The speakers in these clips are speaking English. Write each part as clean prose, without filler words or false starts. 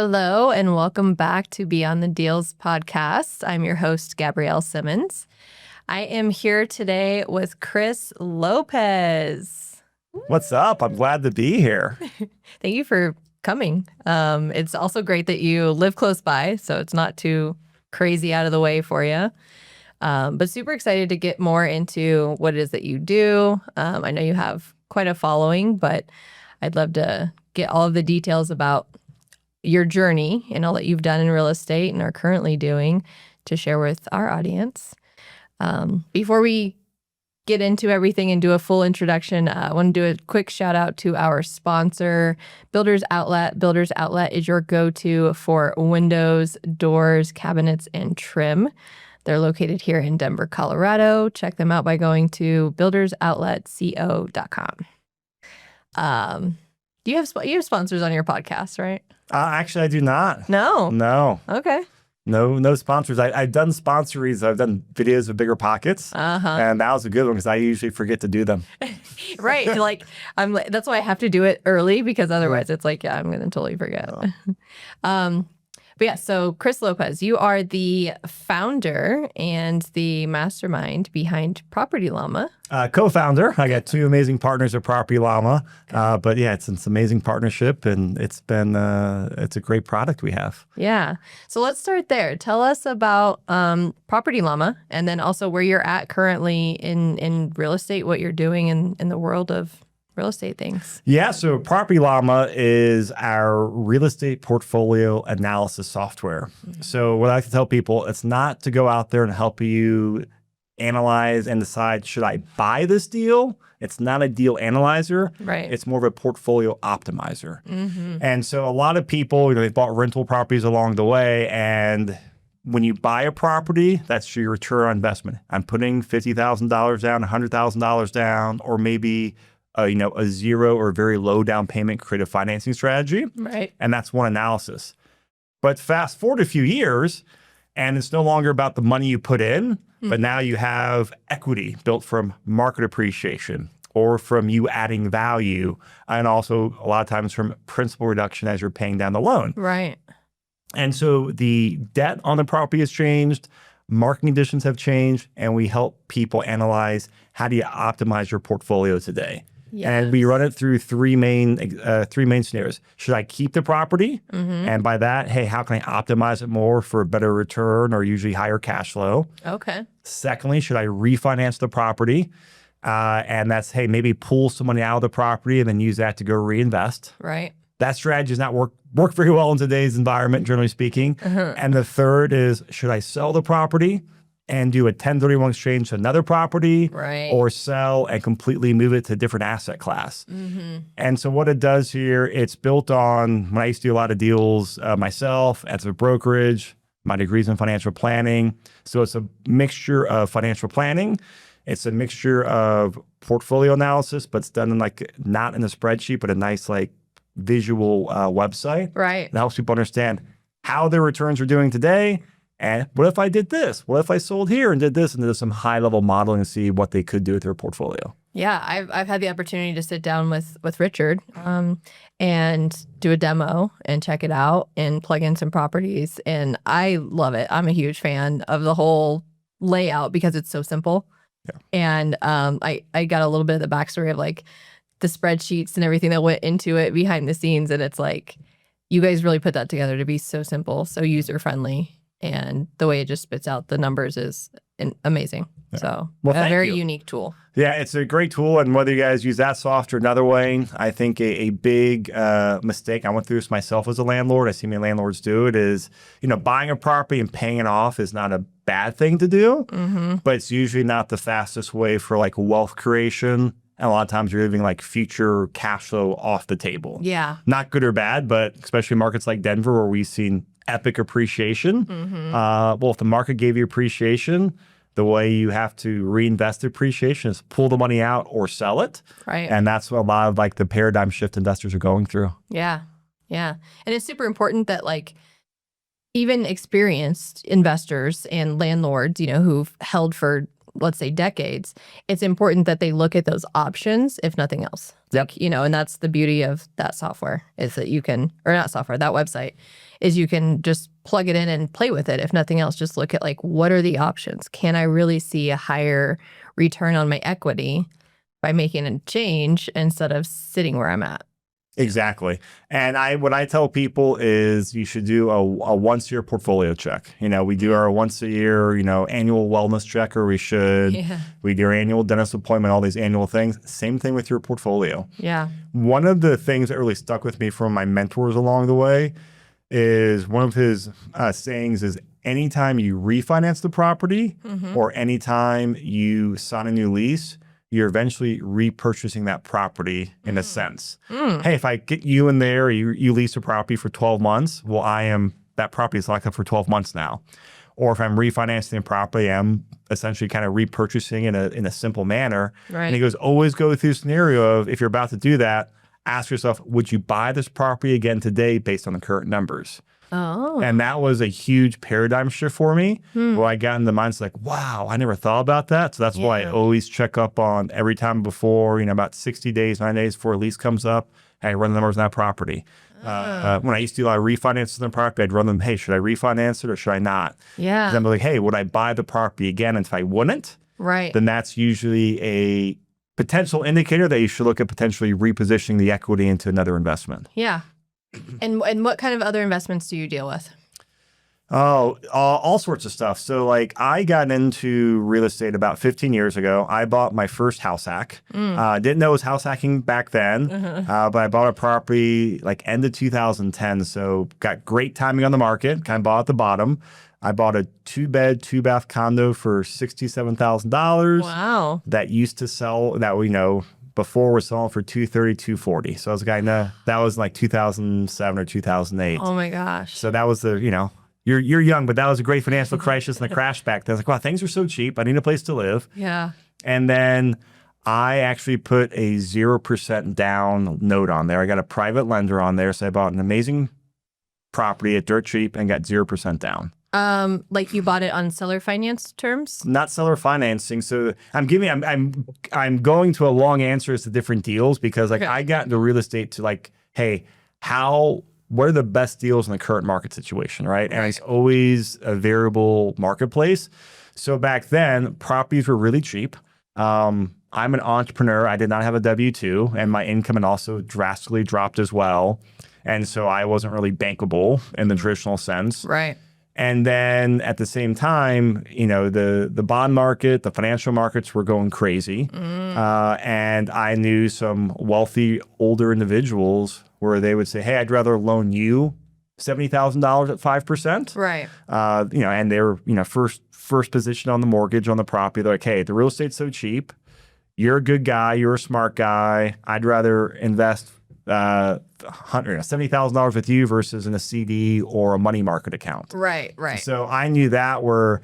Hello, and welcome back to Beyond the Deals podcast. I'm your host, Gabrielle Simmons. I am here today with Chris Lopez. What's up? I'm glad to be here. Thank you for coming. It's also great that you live close by, so it's not too crazy out of the way for you. But super excited to get more into what it is that you do. I know you have quite a following, but I'd love to get all of the details about your journey and all that you've done in real estate and are currently doing to share with our audience. Before we get into everything and do a full introduction, I want to do a quick shout out to our sponsor, Builders Outlet. Builders Outlet is your go-to for windows, doors, cabinets, and trim. They're located here in Denver, Colorado. Check them out by going to buildersoutletco.com. You have sponsors on your podcast, right? Actually, I do not. No. Okay. No sponsors. I've done sponsories. I've done videos with Bigger Pockets, and that was a good one because I usually forget to do them. Right. That's why I have to do it early because otherwise it's like, I'm going to totally forget. But yeah, so Chris Lopez, you are the founder and the mastermind behind Property Llama. Co-founder. I got two amazing partners at Property Llama. But yeah, it's an amazing partnership, and it's a great product we have. Yeah. So let's start there. Tell us about Property Llama, and then also where you're at currently in real estate, what you're doing in the world of real estate things. Yeah, so Property Llama is our real estate portfolio analysis software. Mm-hmm. So what I like to tell people, it's not to go out there and help you analyze and decide, should I buy this deal? It's not a deal analyzer. Right. It's more of a portfolio optimizer. Mm-hmm. And so a lot of people, they've bought rental properties along the way, and when you buy a property, that's your return on investment. I'm putting $50,000 down, $100,000 down, or maybe a zero or very low down payment creative financing strategy. Right. And that's one analysis. But fast forward a few years, and it's no longer about the money you put in, but now you have equity built from market appreciation or from you adding value, and also a lot of times from principal reduction as you're paying down the loan. Right. And so the debt on the property has changed, market conditions have changed, and we help people analyze, how do you optimize your portfolio today? Yes. And we run it through three main scenarios. Should I keep the property? Mm-hmm. And by that, hey, how can I optimize it more for a better return or usually higher cash flow? Okay. Secondly, should I refinance the property? And that's, hey, maybe pull some money out of the property and then use that to go reinvest. Right. That strategy does not work very well in today's environment, generally speaking. Mm-hmm. And the third is, should I sell the property and do a 1031 exchange to another property, right, or sell and completely move it to a different asset class? Mm-hmm. And so what it does here, it's built on, when I used to do a lot of deals myself as a brokerage, my degree's in financial planning. So it's a mixture of financial planning. It's a mixture of portfolio analysis, but it's done in not in a spreadsheet, but a nice visual website. Right. That helps people understand how their returns are doing today. And what if I did this? What if I sold here and did this, and did some high-level modeling and see what they could do with their portfolio? Yeah, I've had the opportunity to sit down with Richard and do a demo and check it out and plug in some properties, and I love it. I'm a huge fan of the whole layout because it's so simple. Yeah. And I got a little bit of the backstory of the spreadsheets and everything that went into it behind the scenes, and it's you guys really put that together to be so simple, so user-friendly. And the way it just spits out the numbers is amazing. Yeah. So a very unique tool. Yeah, it's a great tool. And whether you guys use that software another way, I think a big mistake, I went through this myself as a landlord, I see many landlords do it, is, buying a property and paying it off is not a bad thing to do, mm-hmm, but it's usually not the fastest way for wealth creation. And a lot of times you're leaving future cash flow off the table. Yeah. Not good or bad, but especially markets like Denver where we've seen epic appreciation. Mm-hmm. Well, if the market gave you appreciation, the way you have to reinvest the appreciation is pull the money out or sell it. Right. And that's what a lot of the paradigm shift investors are going through. Yeah. Yeah. And it's super important that even experienced investors and landlords, who've held for let's say decades, it's important that they look at those options, if nothing else. Yep. Like, and that's the beauty of that software is that you can, or not software, that website is you can just plug it in and play with it. If nothing else, just look at like, what are the options? Can I really see a higher return on my equity by making a change instead of sitting where I'm at? Exactly. And what I tell people is you should do a once a year portfolio check. We do our once a year, annual wellness check, or we do our annual dentist appointment, all these annual things. Same thing with your portfolio. Yeah. One of the things that really stuck with me from my mentors along the way is one of his sayings is anytime you refinance the property or anytime you sign a new lease, you're eventually repurchasing that property in a sense. Hey, if I get you in there, you lease a property for 12 months, well, that property is locked up for 12 months now. Or if I'm refinancing the property, I'm essentially kind of repurchasing in a simple manner. Right. And he goes, always go through the scenario of if you're about to do that, ask yourself, would you buy this property again today based on the current numbers? Oh. And that was a huge paradigm shift for me where I got in the mindset like, wow, I never thought about that. So that's why I always check up on every time before, about 60 days, 9 days before a lease comes up, I run the numbers on that property. When I used to do a lot of refinances on the property, I'd run them, hey, should I refinance it or should I not? Yeah. And I'm like, hey, would I buy the property again? And if I wouldn't, right, then that's usually a potential indicator that you should look at potentially repositioning the equity into another investment. Yeah. And what kind of other investments do you deal with? Oh, all sorts of stuff. So like I got into real estate about 15 years ago. I bought my first house hack. Didn't know it was house hacking back then, but I bought a property like end of 2010. So got great timing on the market, kind of bought at the bottom. I bought a 2-bed, 2-bath condo for $67,000. Wow. That used to sell, that before was selling for $230,000, $240,000. So I was that was like 2007 or 2008. Oh my gosh. So that was the, you're young, but that was a great financial crisis and the crash back then. I was like, wow, things are so cheap. I need a place to live. Yeah. And then I actually put a 0% down note on there. I got a private lender on there. So I bought an amazing property at dirt cheap and got 0% down. Like you bought it on seller finance terms? Not seller financing. So I'm going to a long answer as to different deals because I got into real estate to like, hey, what are the best deals in the current market situation, right? And it's always a variable marketplace. So back then, properties were really cheap. I'm an entrepreneur. I did not have a W-2 and my income had also drastically dropped as well. And so I wasn't really bankable in the traditional sense. Right. And then at the same time, the bond market, the financial markets were going crazy. And I knew some wealthy older individuals where they would say, hey, I'd rather loan you $70,000 at 5%. Right. And they were, first position on the mortgage on the property. They're like, hey, the real estate's so cheap. You're a good guy. You're a smart guy. I'd rather invest $70,000 with you versus in a CD or a money market account. Right. So I knew that were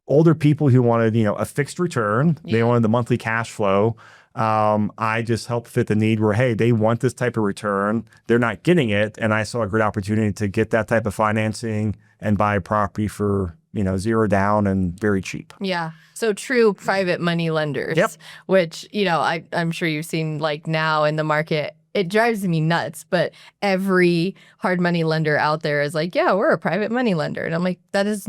older people who wanted, a fixed return. They wanted the monthly cash flow. I just helped fit the need where, hey, they want this type of return. They're not getting it. And I saw a great opportunity to get that type of financing and buy a property for, 0 down and very cheap. Yeah. So true private money lenders, which, I'm sure you've seen like now in the market. It drives me nuts, but every hard money lender out there is like, yeah, we're a private money lender. And I'm like, that is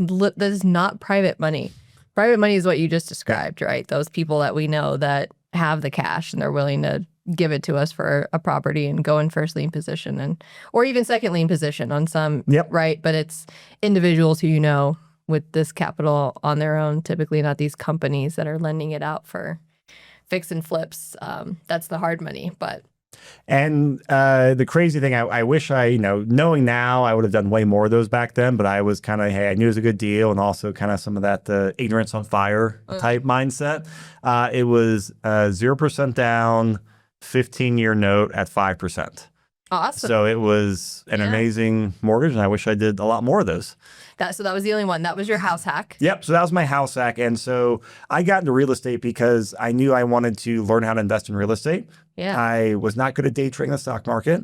not private money. Private money is what you just described, right? Those people that we know that have the cash and they're willing to give it to us for a property and go in first lien position or even second lien position on some, right? But it's individuals who with this capital on their own, typically not these companies that are lending it out for fix and flips. That's the hard money, but. And the crazy thing, I wish knowing now, I would have done way more of those back then, but I was kind of, hey, I knew it was a good deal and also kind of some of that ignorance on fire type mindset. It was 0% down, 15-year note at 5%. Awesome. So it was an amazing mortgage, and I wish I did a lot more of those. So that was the only one. That was your house hack? Yep. So that was my house hack. And so I got into real estate because I knew I wanted to learn how to invest in real estate. Yeah. I was not good at day trading the stock market.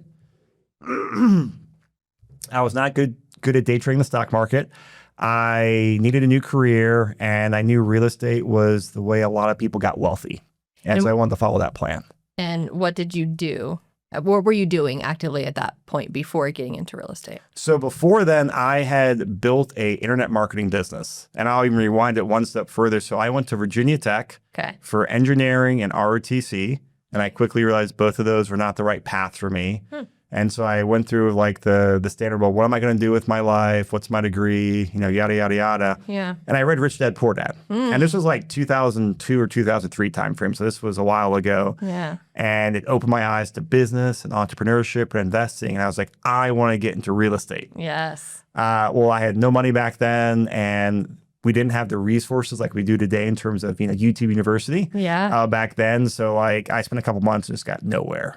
I was not good at day trading the stock market. I needed a new career, and I knew real estate was the way a lot of people got wealthy. And so I wanted to follow that plan. And what did you do? What were you doing actively at that point before getting into real estate? So before then, I had built a internet marketing business, and I'll even rewind it one step further. So I went to Virginia Tech for engineering and ROTC, and I quickly realized both of those were not the right path for me. And so I went through like the standard, well, what am I going to do with my life? What's my degree? You know, yada, yada, yada. Yeah. And I read Rich Dad, Poor Dad. And this was like 2002 or 2003 timeframe. So this was a while ago. Yeah. And it opened my eyes to business and entrepreneurship and investing. And I was like, I want to get into real estate. Yes. Well, I had no money back then, and we didn't have the resources like we do today in terms of, you know, YouTube University back then. So like I spent a couple months and just got nowhere.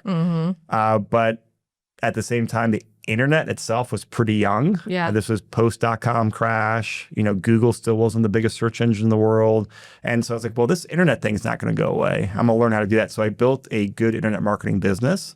But at the same time, the internet itself was pretty young. Yeah. This was post.com crash. You know, Google still wasn't the biggest search engine in the world. And so I was like, well, this internet thing's not going to go away. I'm going to learn how to do that. So I built a good internet marketing business.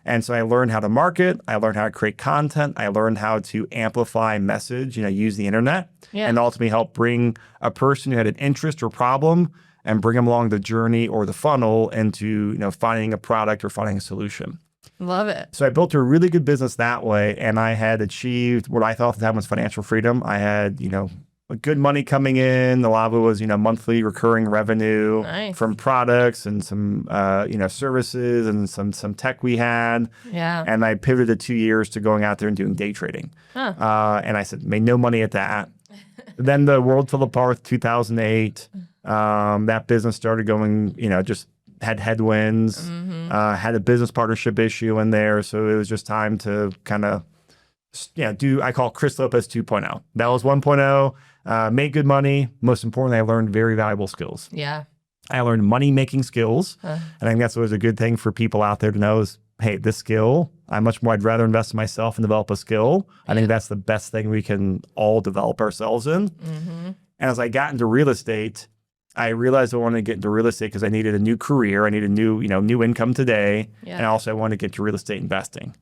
And so I learned how to market. I learned how to create content. I learned how to amplify message, you know, use the internet and ultimately help bring a person who had an interest or problem and bring them along the journey or the funnel into, you know, finding a product or finding a solution. Love it. So I built a really good business that way, and I had achieved what I thought at the time was financial freedom. I had, you know, good money coming in. A lot of it was, you know, monthly recurring revenue from products and some, you know, services and some tech we had. Yeah. And I pivoted 2 years to going out there and doing day trading. And I said, made no money at that. Then the world fell apart 2008. That business started going, you know, just had headwinds, had a business partnership issue in there. So it was just time to kind of, I call it Chris Lopez 2.0. That was 1.0, made good money. Most importantly, I learned very valuable skills. Yeah. I learned money-making skills. And I think that's always a good thing for people out there to know is, hey, this skill, I'd rather invest in myself and develop a skill. I think that's the best thing we can all develop ourselves in. And as I got into real estate, I realized I wanted to get into real estate because I needed a new career. I needed new income today. And also I wanted to get into real estate investing.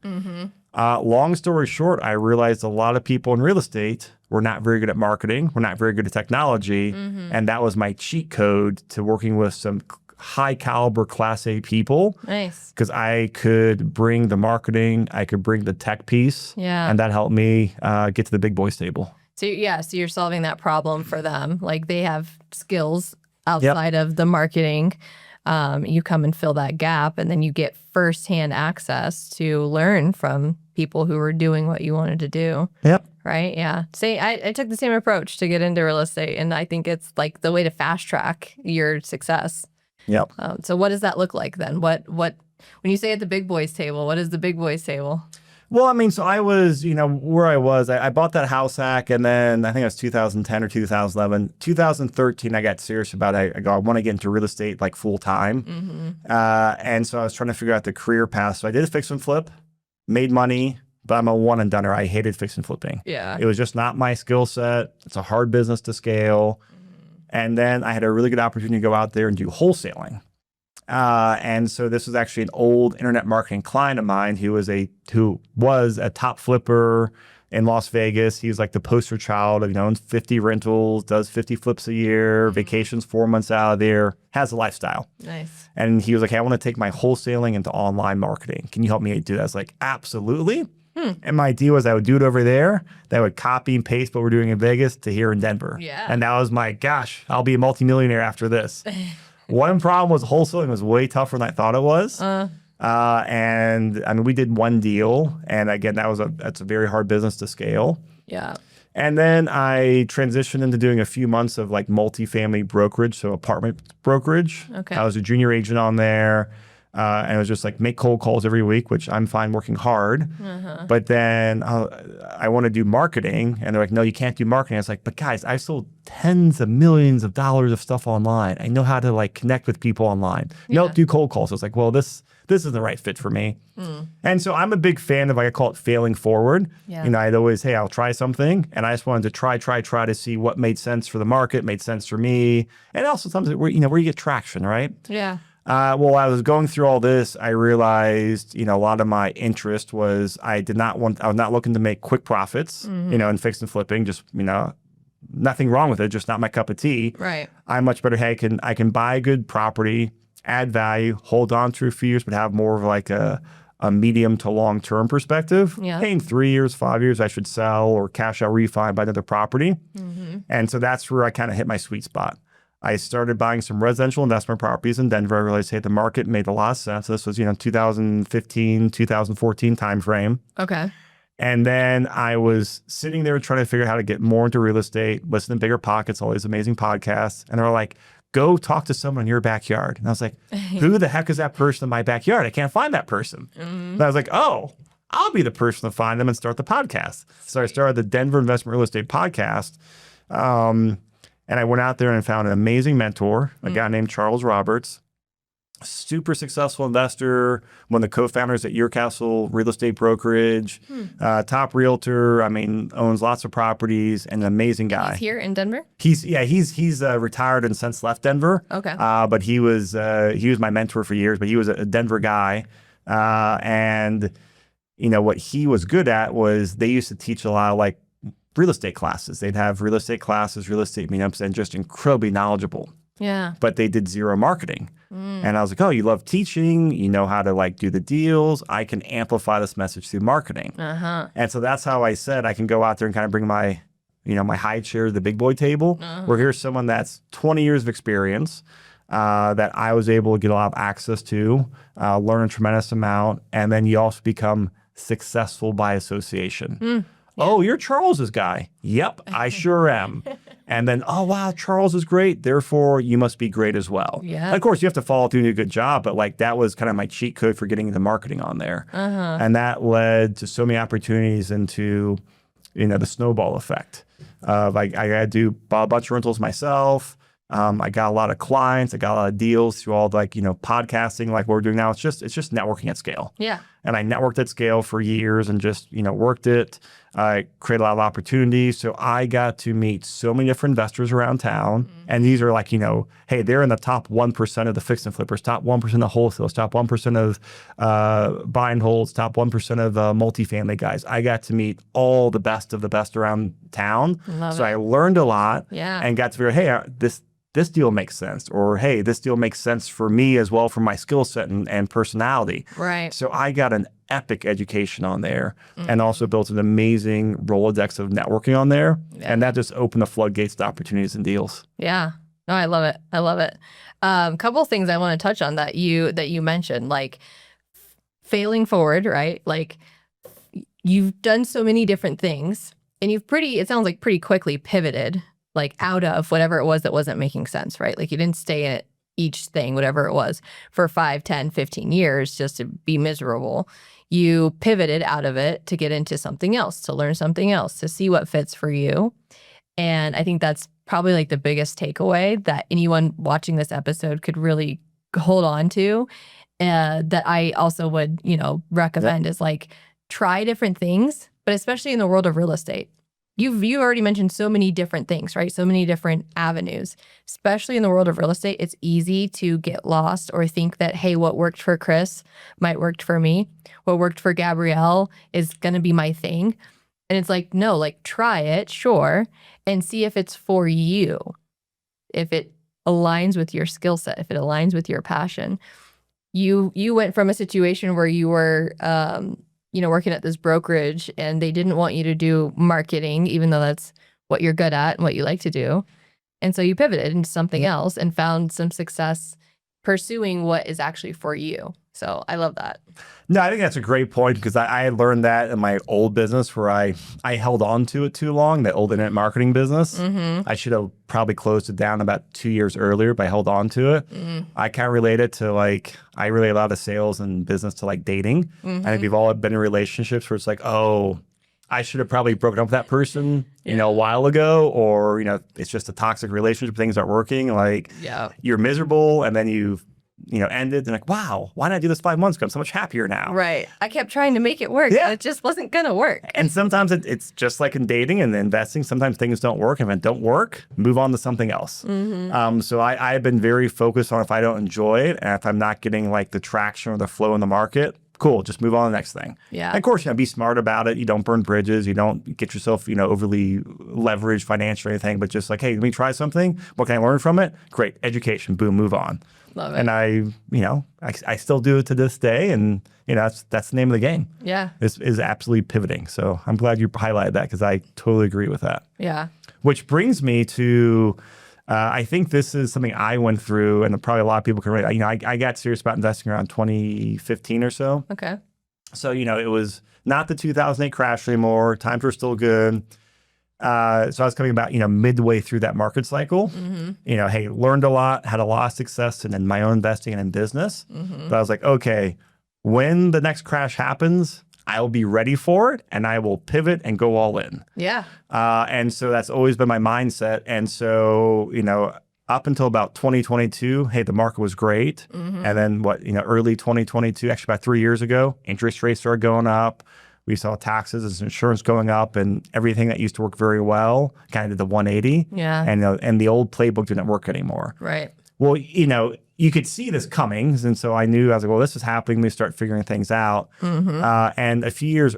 Long story short, I realized a lot of people in real estate were not very good at marketing. We're not very good at technology. And that was my cheat code to working with some high caliber Class A people. Nice. Because I could bring the marketing, I could bring the tech piece. Yeah. And that helped me get to the big boys table. So you're solving that problem for them. Like they have skills outside of the marketing. You come and fill that gap, and then you get firsthand access to learn from people who are doing what you wanted to do. Yep. Right? Yeah. I took the same approach to get into real estate, and I think it's like the way to fast track your success. Yep. So what does that look like then? What when you say at the big boys table, what is the big boys table? Well, I mean, so I was, where I was, I bought that house hack, and then I think it was 2010 or 2011. 2013, I got serious about it. I want to get into real estate like full time. And so I was trying to figure out the career path. So I did a fix and flip, made money, but I'm a one and doneer. I hated fix and flipping. Yeah. It was just not my skill set. It's a hard business to scale. And then I had a really good opportunity to go out there and do wholesaling. And so this was actually an old internet marketing client of mine who was a top flipper in Las Vegas. He was like the poster child of, owns 50 rentals, does 50 flips a year, vacations 4 months out of there, has a lifestyle. Nice. And he was like, hey, I want to take my wholesaling into online marketing. Can you help me do that? I was like, absolutely. And my idea was I would do it over there. That would copy and paste what we're doing in Vegas to here in Denver. Yeah. And that was my, gosh, I'll be a multimillionaire after this. One problem was wholesaling was way tougher than I thought it was. And I mean, we did one deal. And again, that's a very hard business to scale. Yeah. And then I transitioned into doing a few months of like multifamily brokerage, so apartment brokerage. Okay. I was a junior agent on there. And it was just like make cold calls every week, which I'm fine working hard. But then I want to do marketing. And they're like, no, you can't do marketing. I was like, but guys, I sold tens of millions of dollars of stuff online. I know how to like connect with people online. Nope, do cold calls. So I was like, well, this isn't the right fit for me. And so I'm a big fan of, like, I call it failing forward. Yeah. I'd always, hey, I'll try something. And I just wanted to try to see what made sense for the market, made sense for me. And also sometimes where you get traction, right? Yeah. Well, I was going through all this, I realized, a lot of my interest was I was not looking to make quick profits, in fix and flipping, just, nothing wrong with it, just not my cup of tea. Right. I'm much better. Hey, I can buy a good property, add value, hold on to it for years, but have more of like a medium to long term perspective. Yeah. Hey, in 3 years, 5 years, I should sell or cash out, refi, buy another property. And so that's where I kind of hit my sweet spot. I started buying some residential investment properties in Denver. I realized, hey, the market made a lot of sense. This was, 2015, 2014 timeframe. Okay. And then I was sitting there trying to figure out how to get more into real estate, listen to Bigger Pockets, all these amazing podcasts. And they're like, go talk to someone in your backyard. And I was like, who the heck is that person in my backyard? I can't find that person. And I was like, oh, I'll be the person to find them and start the podcast. So I started the Denver Investment Real Estate Podcast. And I went out there and found an amazing mentor, a guy named Charles Roberts, super successful investor, one of the co-founders at Your Castle Real Estate Brokerage, top realtor. I mean, owns lots of properties, and an amazing guy. He's here in Denver? He's retired and since left Denver. Okay. But he was my mentor for years, but he was a Denver guy. And what he was good at was they used to teach a lot of like real estate classes. They'd have real estate classes, real estate meetups, and just incredibly knowledgeable. Yeah. But they did zero marketing. And I was like, oh, you love teaching, you know how to like do the deals. I can amplify this message through marketing. And so that's how I said I can go out there and kind of bring my, my high chair to the big boy table. Where here's someone that's 20 years of experience that I was able to get a lot of access to, learn a tremendous amount. And then you also become successful by association. Oh, you're Charles's guy. Yep, I sure am. And then, oh, wow, Charles is great. Therefore, you must be great as well. Yeah. And of course, you have to follow through and do a good job. But like that was kind of my cheat code for getting into marketing on there. And that led to so many opportunities into, the snowball effect. I got to do a bunch of rentals myself. I got a lot of clients. I got a lot of deals through all podcasting like what we're doing now. It's just networking at scale. Yeah. And I networked at scale for years and just, worked it. I created a lot of opportunities. So I got to meet so many different investors around town. And these are like, hey, they're in the top 1% of the fix and flippers, top 1% of wholesalers, top 1% of buy and holds, top 1% of multifamily guys. I got to meet all the best of the best around town. Love so it. I learned a lot and got to figure, hey, this deal makes sense, or hey, this deal makes sense for me as well for my skill set and personality. Right. So I got an epic education on there and also built an amazing Rolodex of networking on there. Yeah. And that just opened the floodgates to opportunities and deals. Yeah. No, I love it. I love it. Couple of things I want to touch on that you mentioned, like failing forward, right? Like you've done so many different things and it sounds like pretty quickly pivoted like out of whatever it was that wasn't making sense, right? Like you didn't stay at each thing, whatever it was, for 5, 10, 15 years just to be miserable. You pivoted out of it to get into something else, to learn something else, to see what fits for you. And I think that's probably like the biggest takeaway that anyone watching this episode could really hold on to. That I also would, recommend is like try different things, but especially in the world of real estate. You already mentioned so many different things, right? So many different avenues, especially in the world of real estate. It's easy to get lost or think that, hey, what worked for Chris might work for me. What worked for Gabrielle is going to be my thing. And it's like, no, like try it, sure, and see if it's for you. If it aligns with your skill set, if it aligns with your passion. You went from a situation where you were working at this brokerage and they didn't want you to do marketing, even though that's what you're good at and what you like to do. And so you pivoted into something else and found some success pursuing what is actually for you. So I love that. No, I think that's a great point because I learned that in my old business where I held on to it too long, that old internet marketing business. I should have probably closed it down about 2 years earlier, but I held on to it. I kind of relate it to I relate a lot of sales and business to like dating. I think we've all been in relationships where it's like, oh, I should have probably broken up with that person, a while ago, or, it's just a toxic relationship. Things aren't working. Like you're miserable and then you've ended. They're like, wow, why did I do this 5 months ago? I'm so much happier now. Right. I kept trying to make it work. Yeah. It just wasn't going to work. And sometimes it's just like in dating and investing. Sometimes things don't work. And if it don't work, move on to something else. So I've been very focused on if I don't enjoy it and if I'm not getting like the traction or the flow in the market, cool, just move on to the next thing. Yeah. And of course, be smart about it. You don't burn bridges. You don't get yourself, overly leveraged financially or anything, but just like, hey, let me try something. What can I learn from it? Great. Education. Boom, move on. Love it. And I still do it to this day. And, that's the name of the game. Yeah. This is absolutely pivoting. So I'm glad you highlighted that because I totally agree with that. Yeah. Which brings me to, I think this is something I went through, and probably a lot of people can relate. I got serious about investing around 2015 or so. Okay. So, it was not the 2008 crash anymore. Times were still good. So I was coming about, midway through that market cycle. Hey, learned a lot, had a lot of success in my own investing and in business. But I was like, okay, when the next crash happens, I will be ready for it and I will pivot and go all in. Yeah. And so that's always been my mindset. And so, up until about 2022, hey, the market was great. And then early 2022, actually about 3 years ago, interest rates started going up. We saw taxes and insurance going up, and everything that used to work very well kind of did the 180. Yeah. And the old playbook didn't work anymore. Right. Well, you could see this coming. And so I knew, I was like, well, this is happening. Let me start figuring things out. And a few years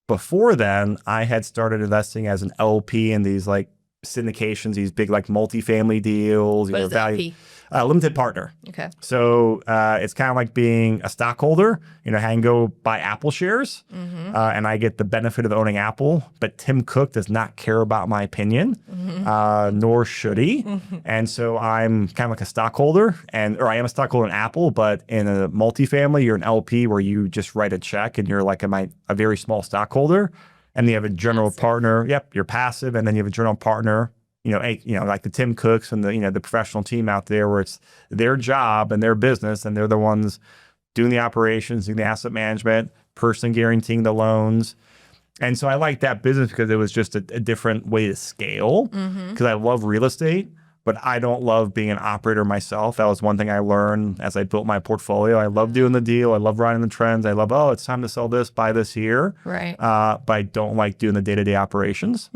before then, I had started investing as an LP in these like syndications, these big like multifamily deals. What is LP? Limited partner. Okay. So it's kind of like being a stockholder. I can go buy Apple shares and I get the benefit of owning Apple. But Tim Cook does not care about my opinion, nor should he. And so I'm kind of like a stockholder, or I am a stockholder in Apple, but in a multifamily, you're an LP where you just write a check and you're like a very small stockholder. And you have a general partner. Yep, you're passive, and then you have a general partner. Like the Tim Cooks and the professional team out there, where it's their job and their business, and they're the ones doing the operations, doing the asset management, personally guaranteeing the loans. And so I like that business because it was just a different way to scale. Because I love real estate, but I don't love being an operator myself. That was one thing I learned as I built my portfolio. I love doing the deal. I love riding the trends. I love, it's time to sell this, buy this here. Right. But I don't like doing the day-to-day operations.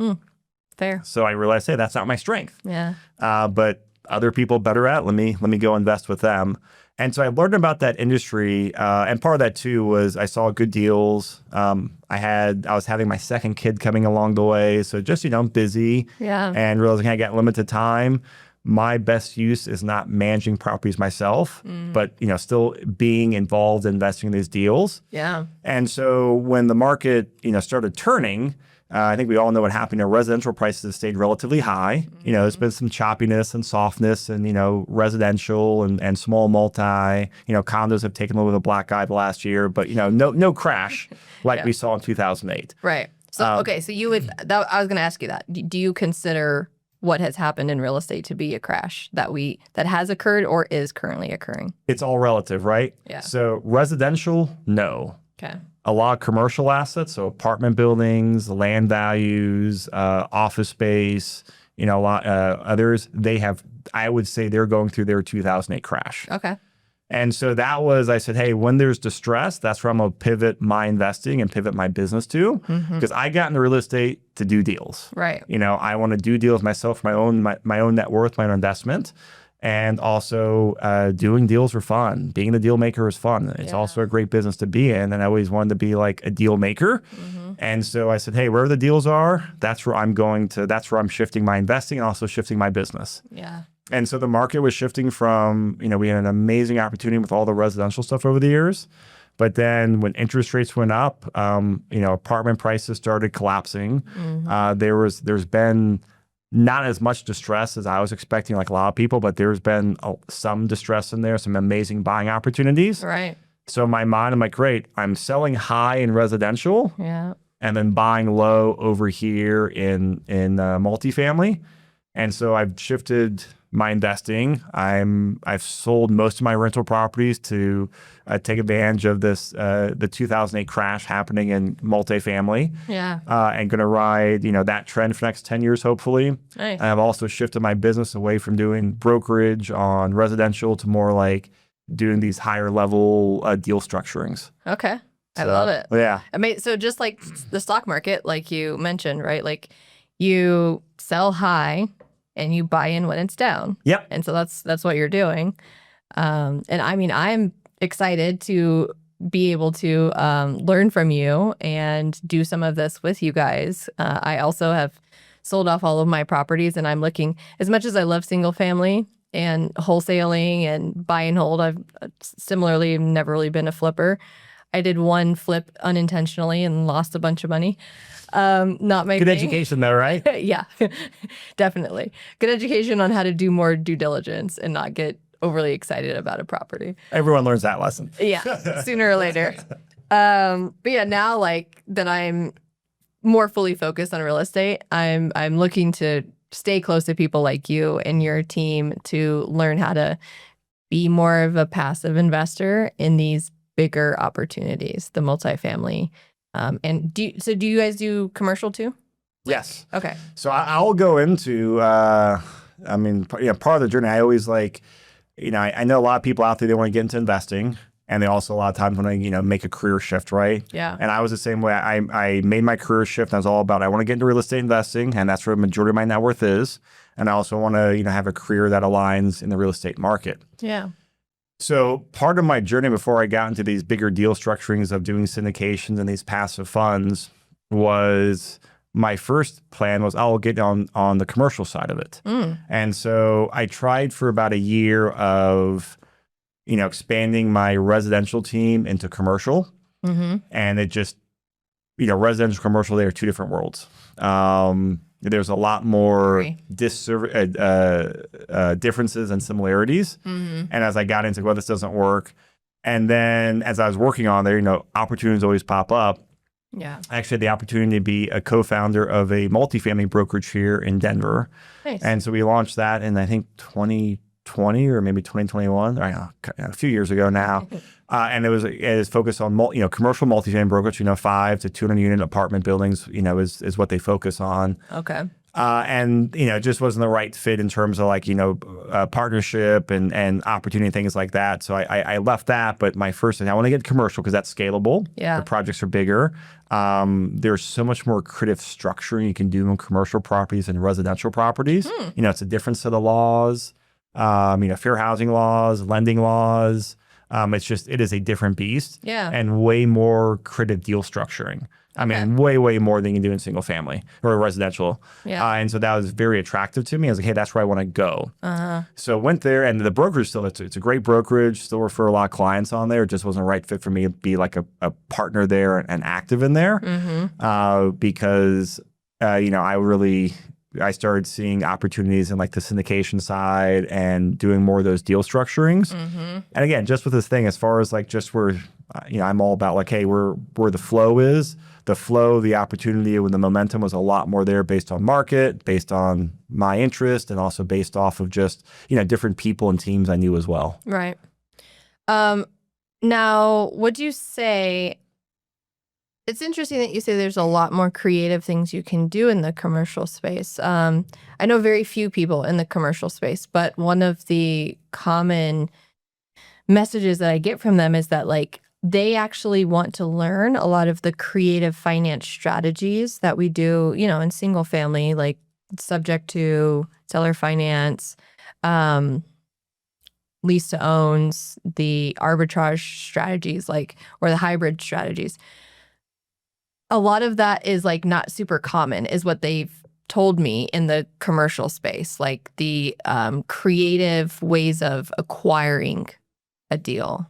Fair. So I realized, hey, that's not my strength. Yeah. But other people better at it. Let me go invest with them. And so I learned about that industry. And part of that too was I saw good deals. I was having my second kid coming along the way. So just, busy. Yeah. And realizing I got limited time. My best use is not managing properties myself, but, still being involved in investing in these deals. Yeah. And so when the market, started turning, I think we all know what happened. Residential prices have stayed relatively high. There's been some choppiness and softness and, residential and small multi, condos have taken a little bit of a black eye the last year, but, no crash like we saw in 2008. Right. So, okay. So I was going to ask you that. Do you consider what has happened in real estate to be a crash that has occurred or is currently occurring? It's all relative, right? Yeah. So residential, no. Okay. A lot of commercial assets, so apartment buildings, land values, office space, a lot others, I would say they're going through their 2008 crash. Okay. And so I said, hey, when there's distress, that's where I'm going to pivot my investing and pivot my business to, because I got into real estate to do deals. Right. I want to do deals myself for my own net worth, my own investment. And also doing deals for fun. Being the deal maker is fun. It's also a great business to be in. And I always wanted to be like a deal maker. And so I said, hey, wherever the deals are, that's where I'm shifting my investing and also shifting my business. Yeah. And so the market was shifting from, we had an amazing opportunity with all the residential stuff over the years. But then when interest rates went up, apartment prices started collapsing. There's been not as much distress as I was expecting, like a lot of people, but there's been some distress in there, some amazing buying opportunities. Right. So in my mind, I'm like, great, I'm selling high in residential and then buying low over here in multifamily. And so I've shifted my investing. I've sold most of my rental properties to take advantage of the 2008 crash happening in multifamily. Yeah. And going to ride that trend for the next 10 years, hopefully. Nice. I've also shifted my business away from doing brokerage on residential to more like doing these higher level deal structurings. Okay. I love it. Yeah. So just like the stock market, like you mentioned, right? Like you sell high and you buy in when it's down. Yep. And so that's what you're doing. And I mean, I'm excited to be able to learn from you and do some of this with you guys. I also have sold off all of my properties, and I'm looking, as much as I love single family and wholesaling and buy and hold, I've similarly never really been a flipper. I did one flip unintentionally and lost a bunch of money. Not my Good thing. education though, right? Yeah, definitely. Good education on how to do more due diligence and not get overly excited about a property. Everyone learns that lesson. Yeah, sooner or later. But yeah, now like that I'm more fully focused on real estate, I'm looking to stay close to people like you and your team to learn how to be more of a passive investor in these bigger opportunities, the multifamily. And do you guys do commercial too? Yes. Okay. So I'll go into, part of the journey, I always like, I know a lot of people out there, they want to get into investing. And they also a lot of times want to, make a career shift, right? Yeah. And I was the same way. I made my career shift. And I was all about, I want to get into real estate investing. And that's where the majority of my net worth is. And I also want to, have a career that aligns in the real estate market. Yeah. So part of my journey before I got into these bigger deal structurings of doing syndications and these passive funds was my first plan was I'll get on the commercial side of it. And so I tried for about a year of, expanding my residential team into commercial. And it just, residential commercial, they are two different worlds. There's a lot more differences and similarities. And as I got into, well, this doesn't work. And then as I was working on there, opportunities always pop up. Yeah. I actually had the opportunity to be a co-founder of a multifamily brokerage here in Denver. Nice. And so we launched that in, I think, 2020 or maybe 2021, a few years ago now. And it was focused on commercial multifamily brokerage, 5 to 200 unit apartment buildings, is what they focus on. Okay. And it just wasn't the right fit in terms of partnership and opportunity, things like that. So I left that. But my first thing, I want to get commercial because that's scalable. Yeah. The projects are bigger. There's so much more creative structuring you can do in commercial properties and residential properties. It's a different set of laws, fair housing laws, lending laws. It is a different beast. Yeah. And way more creative deal structuring. Way more than you can do in single family or residential. Yeah. And so that was very attractive to me. I was like, hey, that's where I want to go. So I went there, and the brokerage still, it's a great brokerage, still refer a lot of clients on there. It just wasn't a right fit for me to be like a partner there and active in there because, I started seeing opportunities in like the syndication side and doing more of those deal structurings. And again, just with this thing, as far as like just where, I'm all about like, hey, where the flow is, the opportunity with the momentum was a lot more there based on market, based on my interest, and also based off of just, different people and teams I knew as well. Right. Now, would you say, it's interesting that you say there's a lot more creative things you can do in the commercial space. I know very few people in the commercial space, but one of the common messages that I get from them is that like they actually want to learn a lot of the creative finance strategies that we do, in single family, like subject to seller finance, lease to owns, the arbitrage strategies, or the hybrid strategies. A lot of that is like not super common, is what they've told me in the commercial space, like the creative ways of acquiring a deal.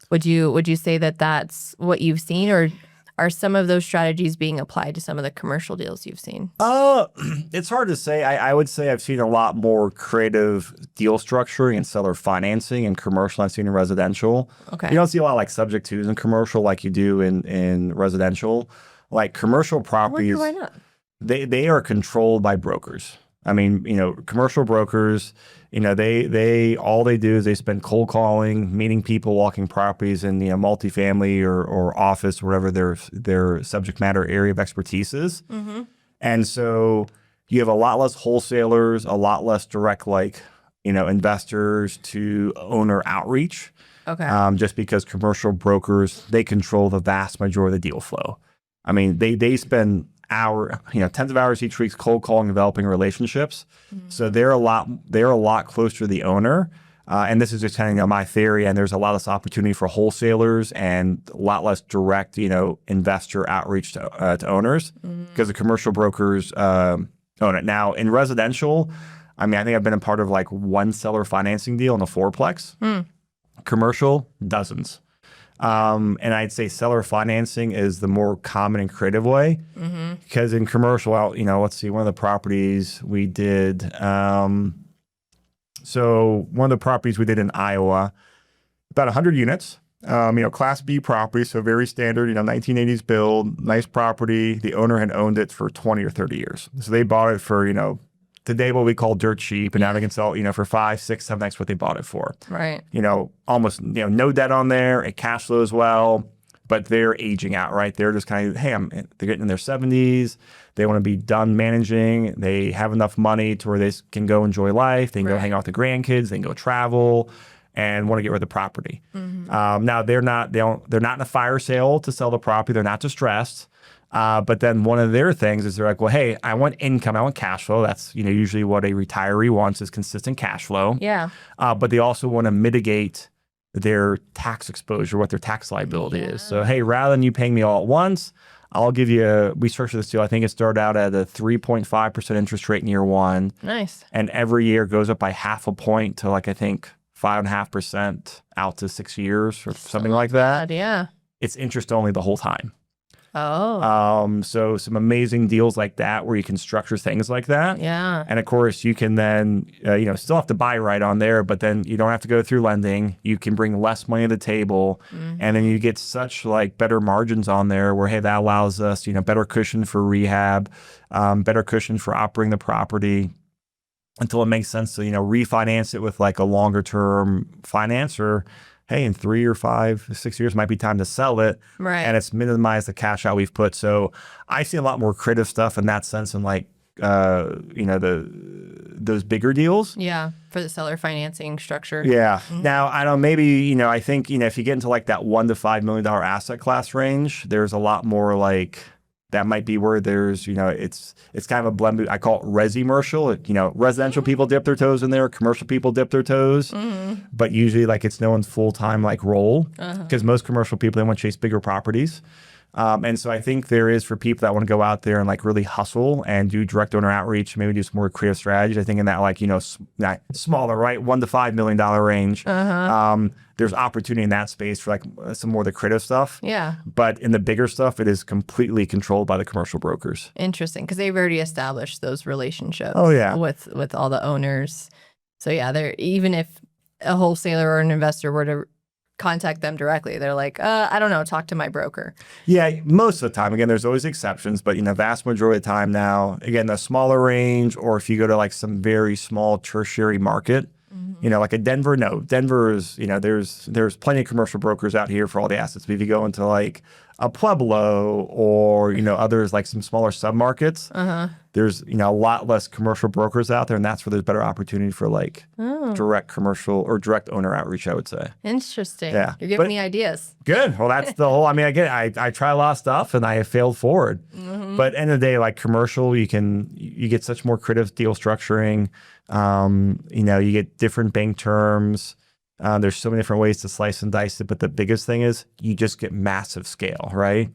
Would you say that that's what you've seen, or are some of those strategies being applied to some of the commercial deals you've seen? It's hard to say. I would say I've seen a lot more creative deal structuring and seller financing in commercial. I've seen in residential. Okay. You don't see a lot like subject twos in commercial like you do in residential. Like commercial properties, Why not? They are controlled by brokers. Commercial brokers, they all they do is they spend cold calling, meeting people, walking properties in multifamily or office, wherever their subject matter area of expertise is. And so you have a lot less wholesalers, a lot less direct investors to owner outreach. Okay. Just because commercial brokers, they control the vast majority of the deal flow. They spend tens of hours each week cold calling, developing relationships. So they're a lot closer to the owner. And this is just kind of my theory. And there's a lot less opportunity for wholesalers and a lot less direct, investor outreach to owners because the commercial brokers own it. Now in residential, I think I've been a part of like one seller financing deal in a fourplex. Commercial, dozens. And I'd say seller financing is the more common and creative way because in commercial, let's see, one of the properties we did. So one of the properties we did in Iowa, about 100 units, Class B property. So very standard, 1980s build, nice property. The owner had owned it for 20 or 30 years. So they bought it for, today what we call dirt cheap, and now they can sell, for 5, 6, 7x what they bought it for. Right. Almost, no debt on there. It cash flows well, but they're aging out, right? They're just kind of, they're getting in their 70s. They want to be done managing. They have enough money to where they can go enjoy life. They can go hang out with the grandkids. They can go travel and want to get rid of the property. Now they're not in a fire sale to sell the property. They're not distressed. But then one of their things is they're like, well, hey, I want income. I want cash flow. That's, usually what a retiree wants is consistent cash flow. Yeah. But they also want to mitigate their tax exposure, what their tax liability is. So, hey, rather than you paying me all at once, I'll give you we structured this deal. I think it started out at a 3.5% interest rate in year one. Nice. And every year goes up by half a point to like, I think 5.5% out to 6 years or something like that. Yeah. It's interest only the whole time. Oh. So some amazing deals like that where you can structure things like that. Yeah. And of course you can then, still have to buy right on there, but then you don't have to go through lending. You can bring less money to the table and then you get such like better margins on there where, hey, that allows us, better cushion for rehab, better cushion for operating the property until it makes sense to, refinance it with like a longer term finance or, hey, in 3 or 5, 6 years might be time to sell it. Right. And it's minimized the cash out we've put. So I see a lot more creative stuff in that sense and like, those bigger deals. Yeah. For the seller financing structure. Yeah. Now, I don't, maybe, I think, if you get into like that $1 to $5 million asset class range, there's a lot more like, that might be where there's, it's kind of a blend. I call it resi-mercial. Residential people dip their toes in there. Commercial people dip their toes. But usually like it's no one's full-time like role because most commercial people, they want to chase bigger properties. And so I think there is for people that want to go out there and like really hustle and do direct owner outreach, maybe do some more creative strategies. I think in that like, that smaller, right? $1 to $5 million range. There's opportunity in that space for like some more of the creative stuff. Yeah. But in the bigger stuff, it is completely controlled by the commercial brokers. Interesting. Because they've already established those relationships with all the owners. So yeah, they're even if a wholesaler or an investor were to contact them directly, they're like, I don't know, talk to my broker. Yeah, most of the time. Again, there's always exceptions, but vast majority of the time now, again, the smaller range, or if you go to like some very small tertiary market, like a Denver, no. Denver is, there's plenty of commercial brokers out here for all the assets. But if you go into like a Pueblo or, others like some smaller submarkets, there's, a lot less commercial brokers out there. And that's where there's better opportunity for like direct commercial or direct owner outreach, I would say. Interesting. Yeah. You're giving me ideas. Good. Well, that's the whole, again, I try a lot of stuff and I have failed forward. But end of the day, like commercial, you get such more creative deal structuring. You get different bank terms. There's so many different ways to slice and dice it, but the biggest thing is you just get massive scale, right?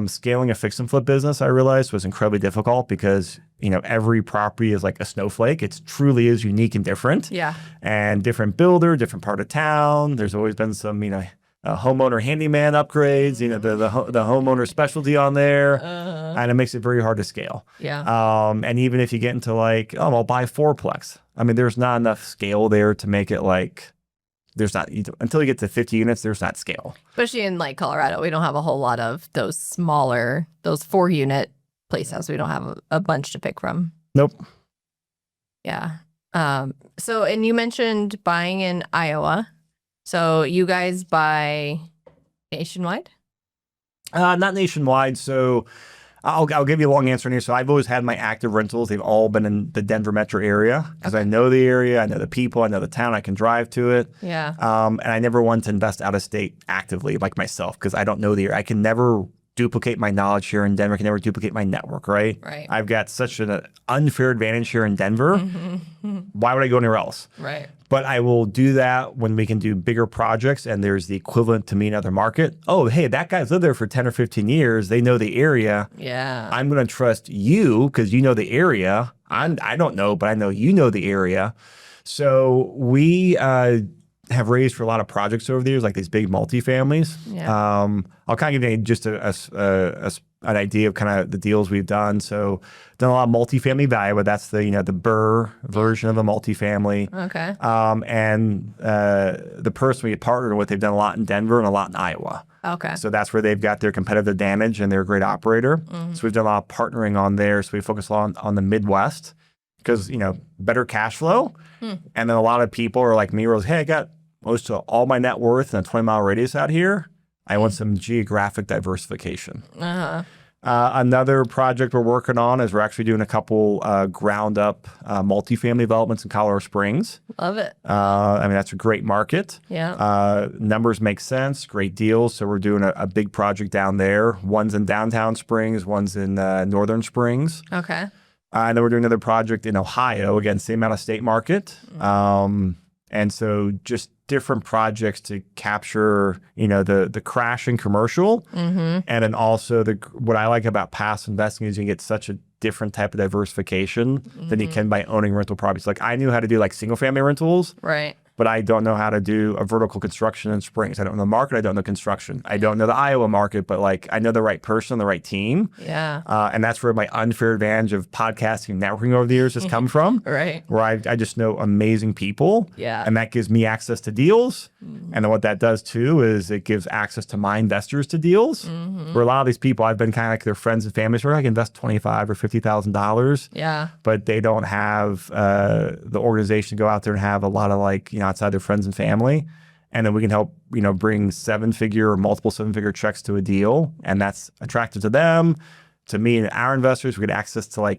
Scaling a fix and flip business, I realized, was incredibly difficult because, every property is like a snowflake. It truly is unique and different. Yeah. And different builder, different part of town. There's always been some, homeowner handyman upgrades, the homeowner specialty on there. And it makes it very hard to scale. Yeah. And even if you get into like, I'll buy fourplex. There's not enough scale there to make it like, there's not, until you get to 50 units, there's not scale. Especially in like Colorado, we don't have a whole lot of those smaller, those 4-unit places. We don't have a bunch to pick from. Nope. Yeah. So, and you mentioned buying in Iowa. So you guys buy nationwide? Not nationwide. So I'll give you a long answer here. So I've always had my active rentals. They've all been in the Denver metro area because I know the area, I know the people, I know the town. I can drive to it. Yeah. And I never wanted to invest out of state actively like myself because I don't know the area. I can never duplicate my knowledge here in Denver. I can never duplicate my network, right? Right. I've got such an unfair advantage here in Denver. Why would I go anywhere else? Right. But I will do that when we can do bigger projects and there's the equivalent to me in another market. Oh, hey, that guy's lived there for 10 or 15 years. They know the area. Yeah. I'm going to trust you because you know the area. I don't know, but I know you know the area. So we have raised for a lot of projects over the years, like these big multifamilies. Yeah. I'll kind of give you just an idea of kind of the deals we've done. So done a lot of multifamily value, but that's the the Burr version of a multifamily. Okay. And the person we partnered with, they've done a lot in Denver and a lot in Iowa. Okay. So that's where they've got their competitive advantage and they're a great operator. So we've done a lot of partnering on there. So we focus on the Midwest because, better cash flow. And then a lot of people are like me, where hey, I got most of all my net worth in a 20-mile radius out here. I want some geographic diversification. Another project we're working on is we're actually doing a couple ground up multifamily developments in Colorado Springs. Love it. That's a great market. Yeah. Numbers make sense, great deals. So we're doing a big project down there. One's in downtown Springs, one's in northern Springs. Okay. And then we're doing another project in Ohio, again, same amount of state market. And so just different projects to capture, the crash in commercial. And then also what I like about passive investing is you get such a different type of diversification than you can by owning rental properties. Like I knew how to do like single family rentals. Right. But I don't know how to do a vertical construction in Springs. I don't know the market. I don't know construction. I don't know the Iowa market, but like I know the right person, the right team. Yeah. And that's where my unfair advantage of podcasting and networking over the years has come from. Right. Where I just know amazing people. Yeah. And that gives me access to deals. And then what that does too is it gives access to my investors to deals. Where a lot of these people, I've been kind of like their friends and families where I can invest $25,000 or $50,000. Yeah. But they don't have the organization to go out there and have a lot of outside their friends and family. And then we can help, bring 7-figure or multiple 7-figure checks to a deal. And that's attractive to them, to me and our investors. We get access to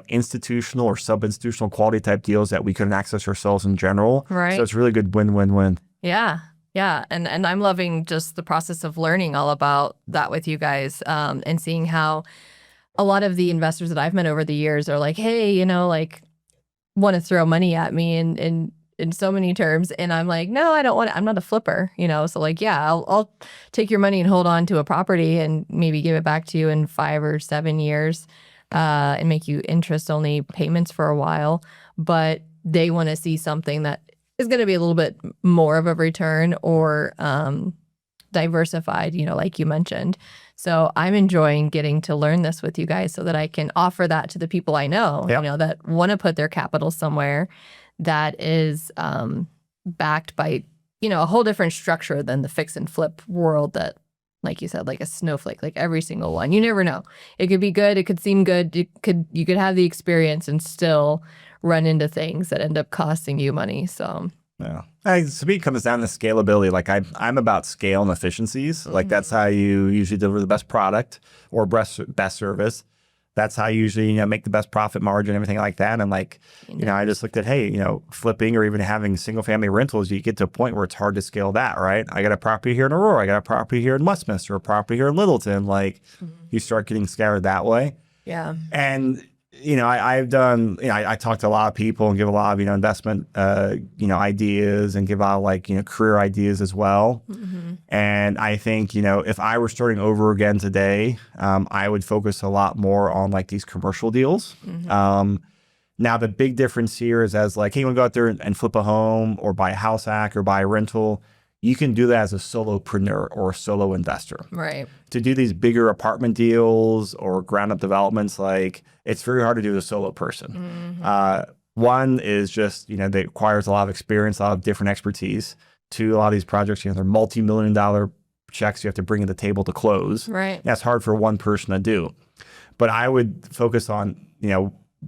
institutional or sub-institutional quality type deals that we couldn't access ourselves in general. Right. So it's really good win-win-win. Yeah. Yeah. And I'm loving just the process of learning all about that with you guys, and seeing how a lot of the investors that I've met over the years are like, hey, want to throw money at me in so many terms. And I'm like, no, I don't want to. I'm not a flipper, So yeah, I'll take your money and hold on to a property and maybe give it back to you in 5 or 7 years, and make you interest only payments for a while. But they want to see something that is going to be a little bit more of a return or diversified, like you mentioned. So I'm enjoying getting to learn this with you guys so that I can offer that to the people I know, Yep. That want to put their capital somewhere that is backed by, a whole different structure than the fix and flip world that, like you said, like a snowflake, like every single one. You never know. It could be good. It could seem good. You could have the experience and still run into things that end up costing you money. So yeah. To me, it comes down to scalability. Like I'm about scale and efficiencies. Like that's how you usually deliver the best product or best service. That's how you usually make the best profit margin, everything like that. And I just looked at, hey, flipping or even having single family rentals, you get to a point where it's hard to scale that, right? I got a property here in Aurora, I got a property here in Westminster, a property here in Littleton. You start getting scattered that way. yeah. And I've done, I talk to a lot of people and give a lot of, investment, ideas and give out career ideas as well. And I think, if I were starting over again today, I would focus a lot more on these commercial deals. Now, the big difference here is hey, you want to go out there and flip a home or buy a house hack or buy a rental, you can do that as a solopreneur or a solo investor. Right. To do these bigger apartment deals or ground up developments, it's very hard to do as a solo person. One is just, that requires a lot of experience, a lot of different expertise. Two, a lot of these projects, they're multi-million-dollar checks you have to bring to the table to close. Right. That's hard for one person to do. But I would focus on,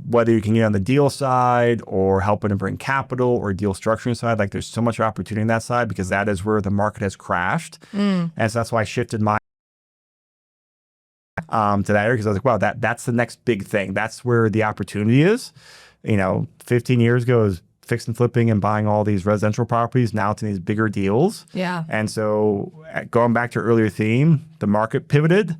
whether you can get on the deal side or helping to bring capital or deal structuring side, there's so much opportunity on that side because that is where the market has crashed. And so that's why I shifted my to that area because I was like, wow, that's the next big thing. That's where the opportunity is. 15 years ago is fix and flipping and buying all these residential properties now to these bigger deals. Yeah. And so going back to your earlier theme, the market pivoted.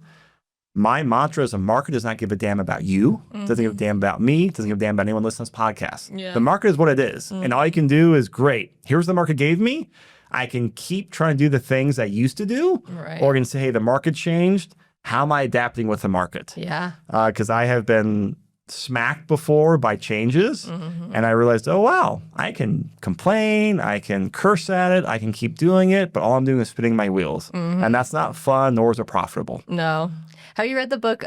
My mantra is the market does not give a damn about you, doesn't give a damn about me, doesn't give a damn about anyone listening to this podcast. Yeah. The market is what it is. And all you can do is, great, here's what the market gave me. I can keep trying to do the things I used to do, or I can say, hey, the market changed. How am I adapting with the market? Yeah. Because I have been smacked before by changes, and I realized, oh, wow, I can complain, I can curse at it, I can keep doing it, but all I'm doing is spinning my wheels. And that's not fun, nor is it profitable. No. Have you read the book,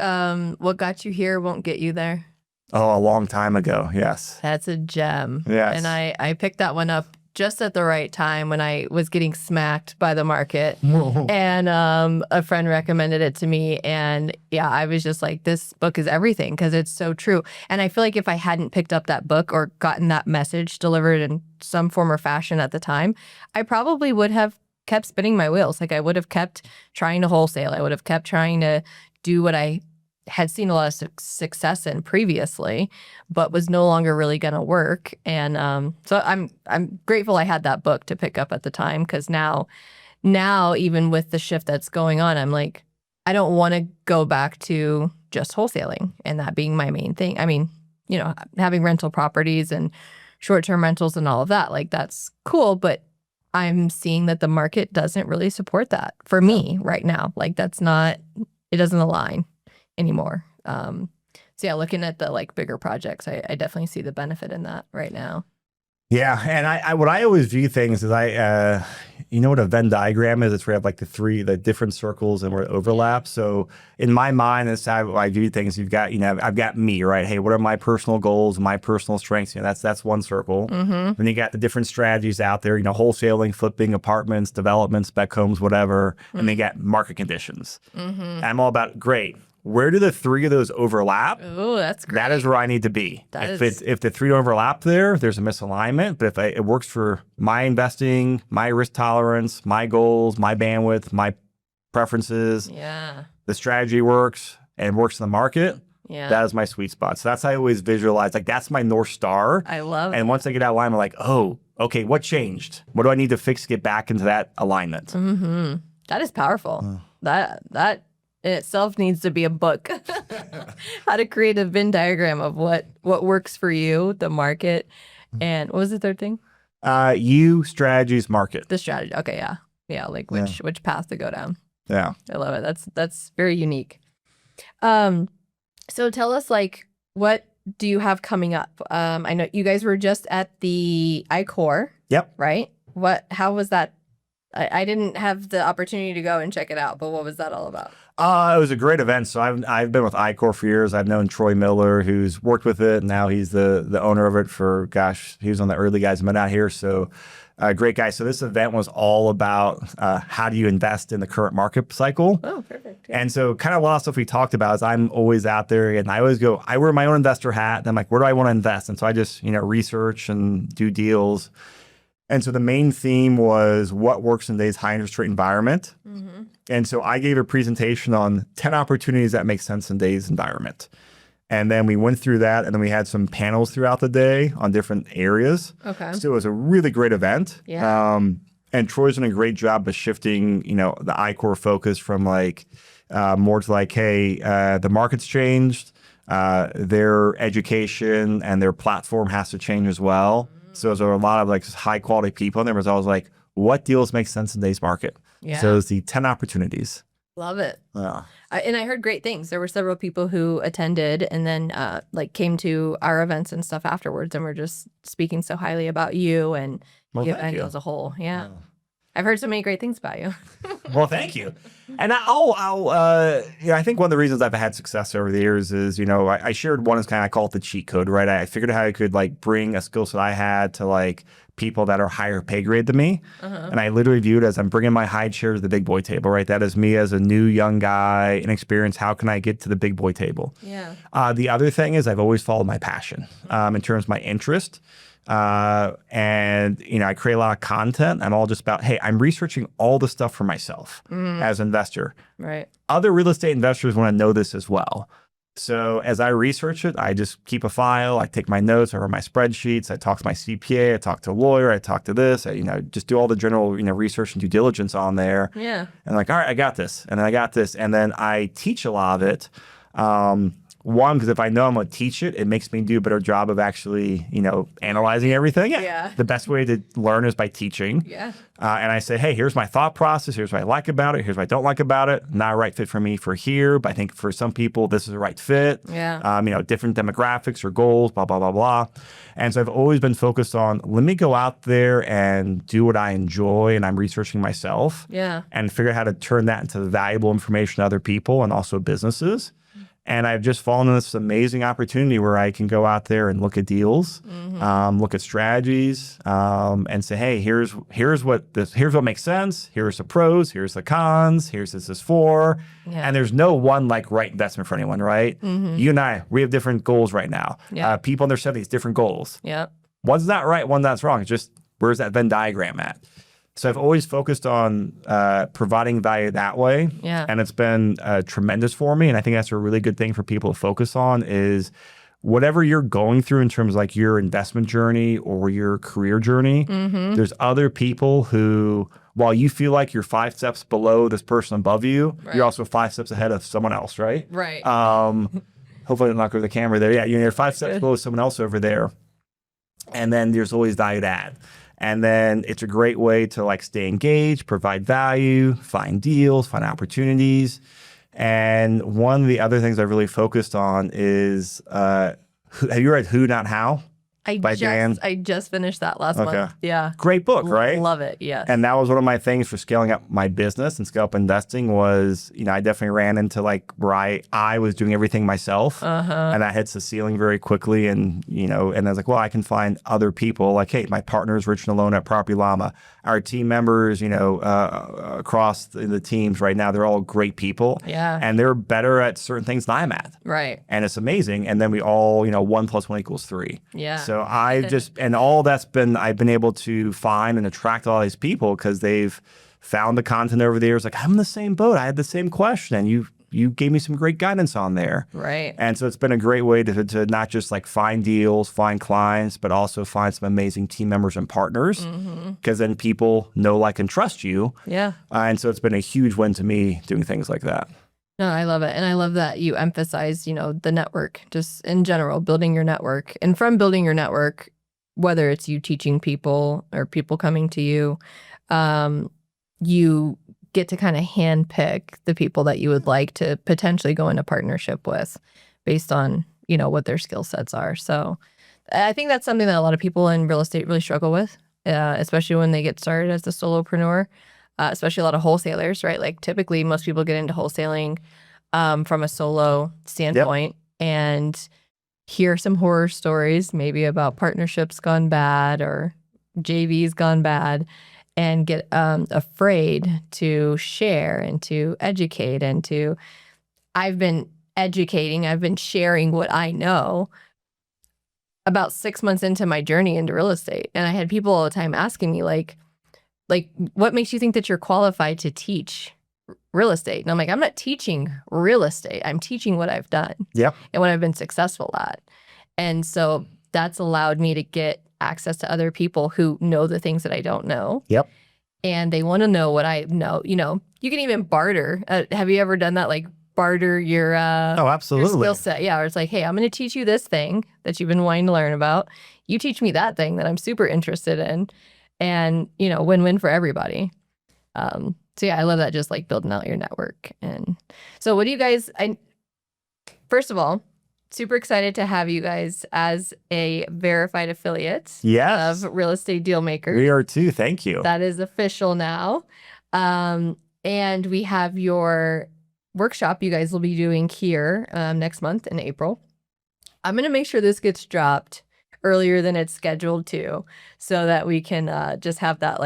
What Got You Here Won't Get You There? Oh, a long time ago, yes. That's a gem. Yes. And I picked that one up just at the right time when I was getting smacked by the market. And a friend recommended it to me. And yeah, I was just like, this book is everything because it's so true. And I feel like if I hadn't picked up that book or gotten that message delivered in some form or fashion at the time, I probably would have kept spinning my wheels. Like I would have kept trying to wholesale. I would have kept trying to do what I had seen a lot of success in previously, but was no longer really going to work. And so I'm grateful I had that book to pick up at the time, because now even with the shift that's going on, I'm like, I don't want to go back to just wholesaling and that being my main thing. I mean, you know, having rental properties and short-term rentals and all of that, like that's cool, but I'm seeing that the market doesn't really support that for me right now. Like that's not, it doesn't align anymore. So yeah, looking at the like bigger projects, I definitely see the benefit in that right now. Yeah, and I what I always view things is you know what a Venn diagram is? It's where you have like the different circles and where it overlaps. So in my mind, that's how I view things. You've got, you know, I've got me, right? Hey, what are my personal goals, my personal strengths? You know, that's one circle. Then you got the different strategies out there, you know, wholesaling, flipping, apartments, developments, spec homes, whatever. And then you got market conditions. And I'm all about, great, where do the three of those overlap? Oh, that's great. That is where I need to be. If the three don't overlap there's a misalignment. But if it works for my investing, my risk tolerance, my goals, my bandwidth, my preferences, the strategy works and works in the market, that is my sweet spot. So that's how I always visualize. Like that's my North Star. I love it. And once I get out of alignment, I'm like, oh, okay, what changed? What do I need to fix to get back into that alignment? That is powerful. That in itself needs to be a book. How to create a Venn diagram of what works for you, the market, and what was the third thing? You, strategies, market. The strategy. Okay, yeah. Like which path to go down. Yeah, I love it. That's very unique. So tell us, like, what do you have coming up? I know you guys were just at the iCore. Yep. Right. How was that? I didn't have the opportunity to go and check it out, but what was that all about? It was a great event. So I've been with iCore for years. I've known Troy Miller, who's worked with it. Now he's the owner of it for, gosh, he was one of the early guys who been out here. So great guy. So this event was all about how do you invest in the current market cycle. Oh, perfect. And so kind of a lot of stuff we talked about is I'm always out there and I always go, I wear my own investor hat. And I'm like, where do I want to invest? And so I just, you know, research and do deals. And so the main theme was what works in today's high interest rate environment. And so I gave a presentation on 10 opportunities that make sense in today's environment. And then we went through that, and then we had some panels throughout the day on different areas. Okay. So it was a really great event. Yeah. And Troy's done a great job of shifting, you know, the iCore focus from like more to like, hey, the market's changed, their education and their platform has to change as well. So there were a lot of like high quality people in there. I was like, what deals make sense in today's market? Yeah. So it's the 10 opportunities. Love it. Yeah. And I heard great things. There were several people who attended and then like came to our events and stuff afterwards and were just speaking so highly about you and the event as a whole. Yeah. I've heard so many great things about you. Well, thank you. And I think one of the reasons I've had success over the years is, you know, I shared one is kind of, I call it the cheat code, right? I figured out how I could like bring a skill set I had to like people that are higher pay grade than me. And I literally view it as I'm bringing my high chair to the big boy table, right? That is me as a new young guy, inexperienced. How can I get to the big boy table? Yeah. The other thing is I've always followed my passion in terms of my interest. And, you know, I create a lot of content. I'm all just about, hey, I'm researching all the stuff for myself as an investor. Right. Other real estate investors want to know this as well. So as I research it, I just keep a file. I take my notes over my spreadsheets. I talk to my CPA. I talk to a lawyer. I talk to this. I, just do all the general, research and due diligence on there. Yeah. And like, all right, I got this. And then I got this. And then I teach a lot of it. One, because if I know I'm going to teach it, it makes me do a better job of actually, analyzing everything. Yeah. The best way to learn is by teaching. Yeah. And I say, hey, here's my thought process. Here's what I like about it. Here's what I don't like about it. Not a right fit for me for here, but I think for some people, this is a right fit. Yeah. Different demographics or goals, blah, blah, blah, blah. And so I've always been focused on, let me go out there and do what I enjoy, and I'm researching myself. Yeah. And figure out how to turn that into valuable information to other people and also businesses. And I've just fallen into this amazing opportunity where I can go out there and look at deals, look at strategies, and say, hey, here's what makes sense. Here's the pros. Here's the cons. Here's this is for. Yeah. And there's no one right investment for anyone, right? You and I, we have different goals right now. Yeah. People in their 70s, different goals. Yeah. One's not right, one's not wrong. It's just, where's that Venn diagram at? So I've always focused on providing value that way. Yeah. And it's been tremendous for me. And I think that's a really good thing for people to focus on is whatever you're going through in terms of your investment journey or your career journey, there's other people who, while you feel like you're 5 steps below this person above you, you're also 5 steps ahead of someone else, right? Right. Hopefully I don't knock over the camera there. Yeah, you're 5 steps below someone else over there. And then there's always value to add. And then it's a great way to stay engaged, provide value, find deals, find opportunities. And one of the other things I've really focused on is, have you read Who, Not How? I just finished that last month. Yeah. Great book, right? Love it. Yes. And that was one of my things for scaling up my business and scale up investing was, I definitely ran into where I was doing everything myself. And that hits the ceiling very quickly. And, and I was like, well, I can find other people hey, my partner's Rich and Alone at Property Llama. Our team members, across the teams right now, they're all great people. Yeah. And they're better at certain things than I'm at. Right. And it's amazing. And then we all, 1 + 1 = 3. Yeah. So I've been able to find and attract all these people because they've found the content over the years. I'm in the same boat. I had the same question. And you gave me some great guidance on there. Right. And so it's been a great way to not just find deals, find clients, but also find some amazing team members and partners because then people know, like, and trust you. Yeah. And so it's been a huge win to me doing things like that. No, I love it. And I love that you emphasize, the network, just in general, building your network. And from building your network, whether it's you teaching people or people coming to you, you get to kind of handpick the people that you would like to potentially go into partnership with based on, what their skill sets are. So I think that's something that a lot of people in real estate really struggle with, especially when they get started as a solopreneur. Especially a lot of wholesalers, right? Typically most people get into wholesaling from a solo standpoint and hear some horror stories, maybe about partnerships gone bad or JVs gone bad, and get afraid to share and to educate and to, I've been sharing what I know about 6 months into my journey into real estate. And I had people all the time asking me what makes you think that you're qualified to teach real estate? And I'm like, I'm not teaching real estate. I'm teaching what I've done and what I've been successful at. And so that's allowed me to get access to other people who know the things that I don't know. Yep. And they want to know what I know. You can even barter. Have you ever done that? Barter your absolutely. your skill set. Yeah. Or it's hey, I'm going to teach you this thing that you've been wanting to learn about. You teach me that thing that I'm super interested in. And, win-win for everybody. So yeah, I love that, just building out your network. And so what do you guys, first of all, super excited to have you guys as a verified affiliate of Real Estate Deal Makers. We are too. Thank you. That is official now. And we have your workshop you guys will be doing here next month in April. I'm going to make sure this gets dropped earlier than it's scheduled to, so that we can just have that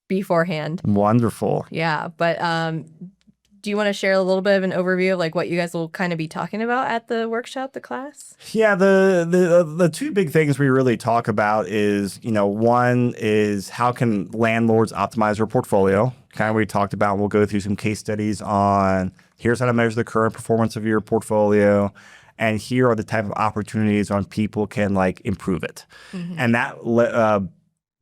beforehand. Wonderful. Yeah. But do you want to share a little bit of an overview of what you guys will kind of be talking about at the workshop, the class? Yeah, the two big things we really talk about is, one is how can landlords optimize their portfolio? Kind of we talked about, we'll go through some case studies on Here's how to measure the current performance of your portfolio. And here are the type of opportunities on people can like improve it. And that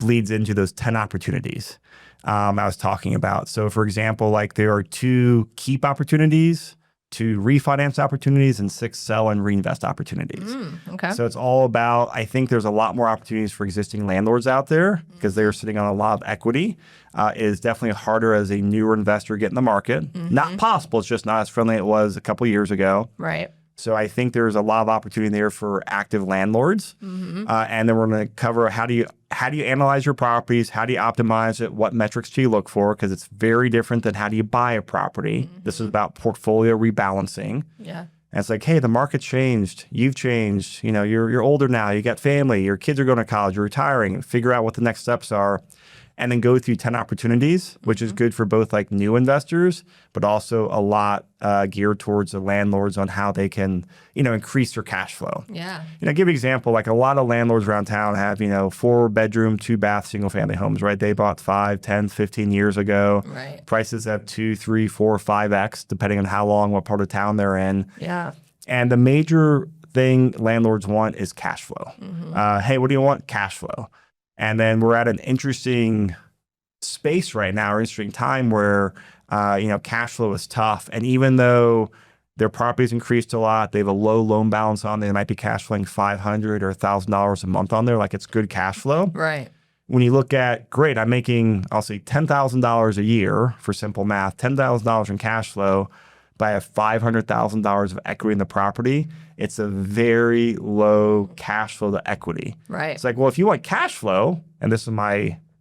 bleeds into those 10 opportunities I was talking about. So for example, like there are 2 keep opportunities, 2 refinance opportunities, and 6 sell and reinvest opportunities. Okay. So it's all about, I think there's a lot more opportunities for existing landlords out there because they're sitting on a lot of equity. It is definitely harder as a newer investor to get in the market. Not possible, it's just not as friendly as it was a couple of years ago. Right. So I think there's a lot of opportunity there for active landlords. And then we're going to cover how do you analyze your properties, how do you optimize it, what metrics do you look for, because it's very different than how do you buy a property. This is about portfolio rebalancing. Yeah. And it's like, hey, the market's changed, you've changed, you know, you're older now, you got family, your kids are going to college, you're retiring, figure out what the next steps are. And then go through 10 opportunities, which is good for both like new investors, but also a lot geared towards the landlords on how they can, you know, increase their cash flow. Yeah. You know, give you an example, like a lot of landlords around town have, you know, 4-bedroom, 2-bath, single family homes, right? They bought 5, 10, 15 years ago. Right. Prices have 2, 3, 4, 5x, depending on how long, what part of town they're in. Yeah. And the major thing landlords want is cash flow. Hey, what do you want? Cash flow. And then we're at an interesting space right now, or interesting time where, you know, cash flow is tough. And even though their property's increased a lot, they have a low loan balance on, they might be cash flowing $500 or $1,000 a month on there, like it's good cash flow. Right. When you look at, great, I'm making, I'll say $10,000 a year for simple math, $10,000 in cash flow, but I have $500,000 of equity in the property. It's a very low cash flow to equity. Right. It's like, well, if you want cash flow, and this is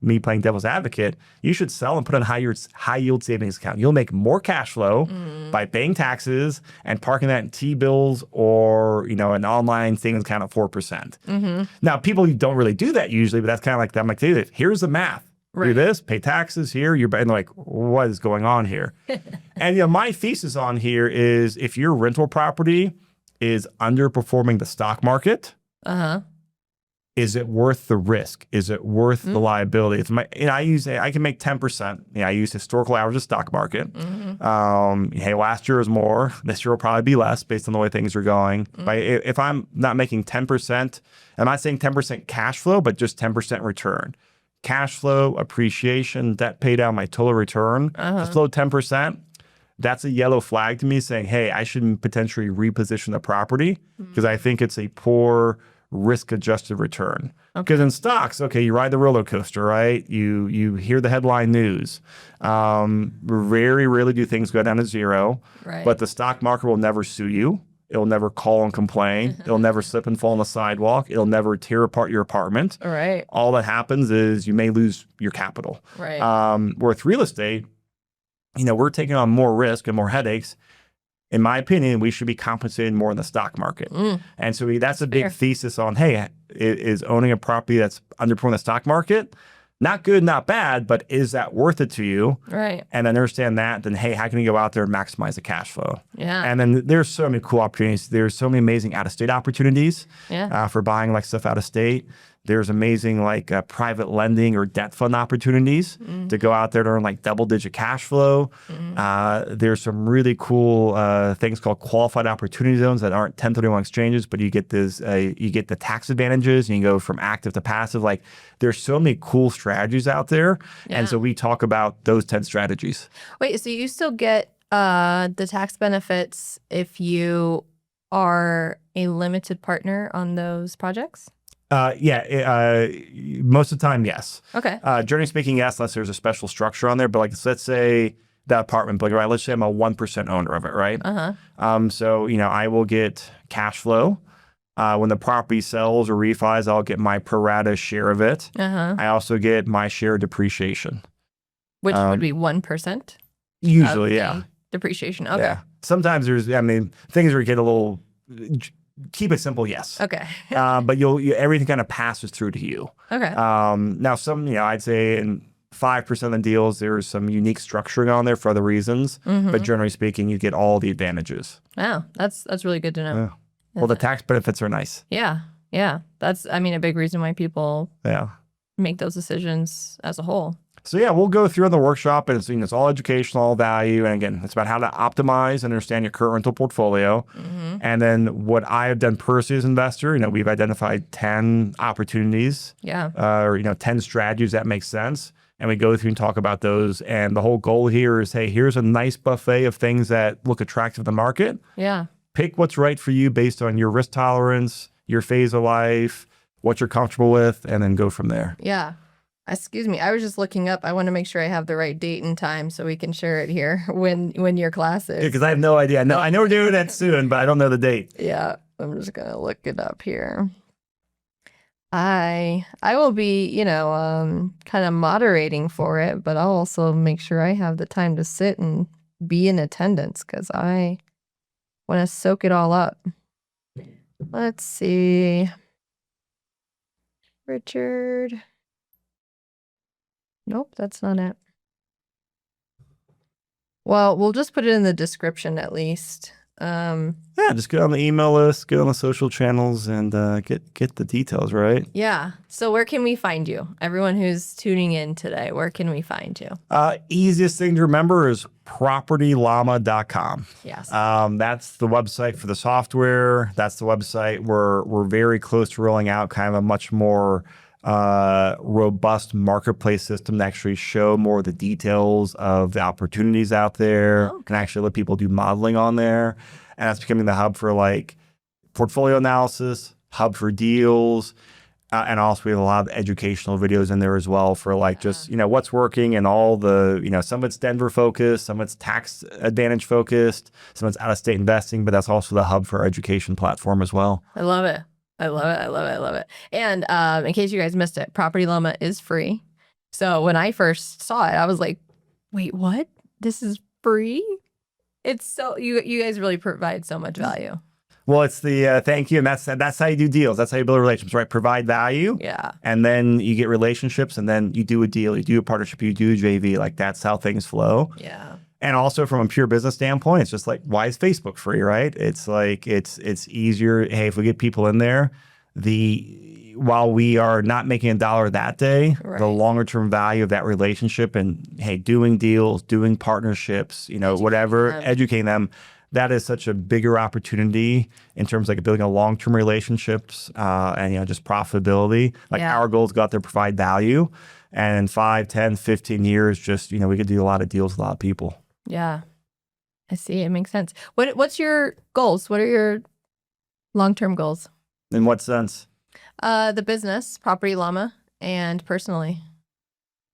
me playing devil's advocate, you should sell and put in high yield savings account. You'll make more cash flow by paying taxes and parking that in T-bills or, you know, an online savings account at 4%. Now, people don't really do that usually, but that's kind of like, I'm like, here's the math. Do this, pay taxes here. And they're like, what is going on here? And you know, my thesis on here is if your rental property is underperforming the stock market, is it worth the risk? Is it worth the liability? It's I can make 10%. I use historical average of stock market. Hey, last year was more. This year will probably be less based on the way things are going. But if I'm not making 10%, I'm not saying 10% cash flow, but just 10% return. Cash flow, appreciation, debt pay down, my total return, just below 10%, that's a yellow flag to me saying, hey, I should potentially reposition the property because I think it's a poor risk-adjusted return. Because in stocks, okay, you ride the roller coaster, right? You hear the headline news. Very rarely do things go down to zero, but the stock market will never sue you. It'll never call and complain. It'll never slip and fall on the sidewalk. It'll never tear apart your apartment. Right. All that happens is you may lose your capital. Right. With real estate, you know, we're taking on more risk and more headaches. In my opinion, we should be compensated more in the stock market. And so that's a big thesis on, hey, is owning a property that's underperforming the stock market not good, not bad, but is that worth it to you? Right. And then understand that, then, hey, how can you go out there and maximize the cash flow? Yeah. And then there's so many cool opportunities. There's so many amazing out-of-state opportunities for buying like stuff out of state. There's amazing like private lending or debt fund opportunities to go out there to earn like double-digit cash flow. There's some really cool things called qualified opportunity zones that aren't 1031 exchanges, but you get this, you get the tax advantages and you go from active to passive. Like there's so many cool strategies out there. Yeah. And so we talk about those 10 strategies. Wait, so you still get the tax benefits if you are a limited partner on those projects? Most of the time, yes. Okay. Generally speaking, yes, unless there's a special structure on there. But like, let's say that apartment, like, right, let's say I'm a 1% owner of it, right? So, you know, I will get cash flow. When the property sells or refis, I'll get my pro rata share of it. I also get my share of depreciation. Which would be 1%? Usually, yeah. Depreciation, okay. Yeah. Sometimes there's, I mean, things where you get a little... Keep it simple, yes. Okay. But everything kind of passes through to you. Okay. Now, some, you know, I'd say in 5% of the deals, there's some unique structuring on there for other reasons. But generally speaking, you get all the advantages. Wow, that's really good to know. Yeah. Well, the tax benefits are nice. Yeah. Yeah. That's, I mean, a big reason why people make those decisions as a whole. So yeah, we'll go through in the workshop, and it's all educational, all value, and again, it's about how to optimize and understand your current rental portfolio. And then what I have done personally as an investor, we've identified 10 opportunities, or 10 strategies that make sense, and we go through and talk about those. And the whole goal here is, hey, here's a nice buffet of things that look attractive in the market. Yeah. Pick what's right for you based on your risk tolerance, your phase of life, what you're comfortable with, and then go from there. Yeah. Excuse me. I was just looking up. I want to make sure I have the right date and time so we can share it here when your class is. Because I have no idea. I know we're doing that soon, but I don't know the date. Yeah. I'm just going to look it up here. I will be, kind of moderating for it, but I'll also make sure I have the time to sit and be in attendance because I want to soak it all up. Let's see. Richard. Nope, that's not it. Well, we'll just put it in the description at least. Yeah, just get on the email list, get on the social channels, and get the details, right? Yeah. So where can we find you? Everyone who's tuning in today, where can we find you? Easiest thing to remember is propertyllama.com. Yes. That's the website for the software. That's the website where we're very close to rolling out kind of a much more robust marketplace system to actually show more of the details of the opportunities out there. Oh. Can actually let people do modeling on there. And that's becoming the hub for like portfolio analysis, hub for deals. And also we have a lot of educational videos in there as well for like just, what's working and all the, some of it's Denver focused, some of it's tax advantage focused, some of it's out of state investing, but that's also the hub for our education platform as well. I love it. I love it. I love it. I love it. And in case you guys missed it, Property Llama is free. So when I first saw it, I was like, wait, what? This is free? It's so, you guys really provide so much value. Well, it's the thank you. And that's how you do deals. That's how you build relationships, right? Provide value. Yeah. And then you get relationships, and then you do a deal, you do a partnership, you do a JV. Like that's how things flow. Yeah. And also from a pure business standpoint, it's just like, why is Facebook free, right? It's like, it's easier. Hey, if we get people in there, while we are not making $1 that day, Right. the longer term value of that relationship and hey, doing deals, doing partnerships, educating them, that is such a bigger opportunity in terms of like building a long-term relationships and just profitability. Like our goals go out there, provide value. And in 5, 10, 15 years, just, we could do a lot of deals with a lot of people. Yeah. I see. It makes sense. What's your goals? What are your long-term goals? In what sense? The business, Property Llama, and personally.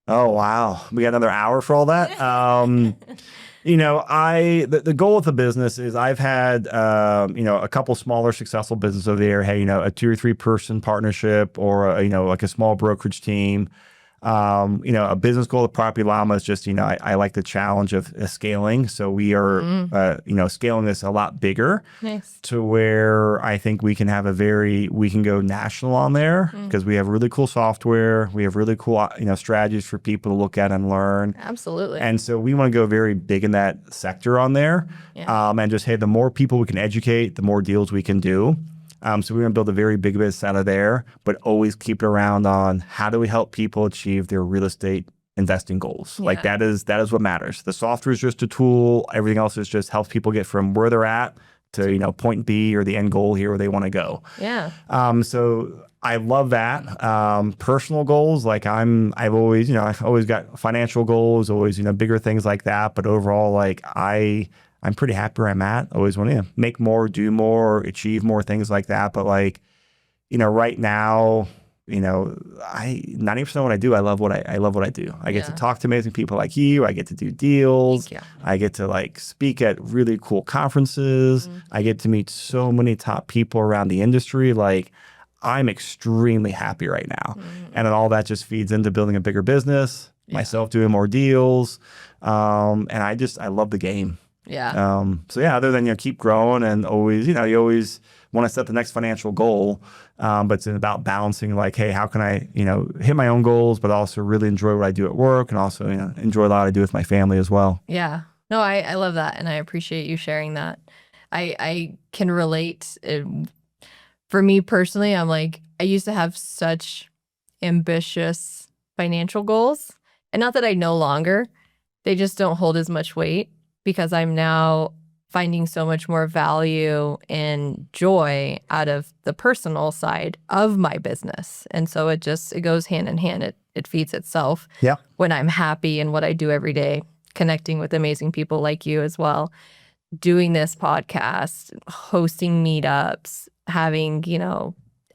Oh, wow. We got another hour for all that. The goal with the business is I've had, a couple smaller successful businesses over there. Hey, a 2 or 3 person partnership or, like a small brokerage team. A business goal of Property Llama is just, I like the challenge of scaling. So we are, scaling this a lot bigger. Nice. To where I think we can go national on there because we have really cool software. We have really cool, strategies for people to look at and learn. Absolutely. And so we want to go very big in that sector on there. Yeah. And just, hey, the more people we can educate, the more deals we can do. So we're going to build a very big business out of there, but always keep it around on how do we help people achieve their real estate investing goals. Yeah. Like that is what matters. The software is just a tool. Everything else is just helps people get from where they're at to, point B or the end goal here where they want to go. Yeah. So I love that. Personal goals, like I've always got financial goals, always, bigger things like that. But overall, like I'm pretty happy where I'm at. I always want to make more, do more, achieve more, things like that. But like, right now, 90% of what I do, I love what I do. I get to talk to amazing people like you. I get to do deals. Thank you. I get to like speak at really cool conferences. I get to meet so many top people around the industry. Like I'm extremely happy right now. And then all that just feeds into building a bigger business, myself doing more deals. And I love the game. Yeah. Other than, keep growing and always, you always want to set the next financial goal. But it's about balancing like, hey, how can I, hit my own goals, but also really enjoy what I do at work and also, enjoy a lot I do with my family as well. Yeah. No, I love that. And I appreciate you sharing that. I can relate. For me personally, I'm like, I used to have such ambitious financial goals. And not that I no longer, they just don't hold as much weight because I'm now finding so much more value and joy out of the personal side of my business. And so it goes hand in hand. It feeds itself. Yeah. When I'm happy in what I do every day, connecting with amazing people like you as well, doing this podcast, hosting meetups, having,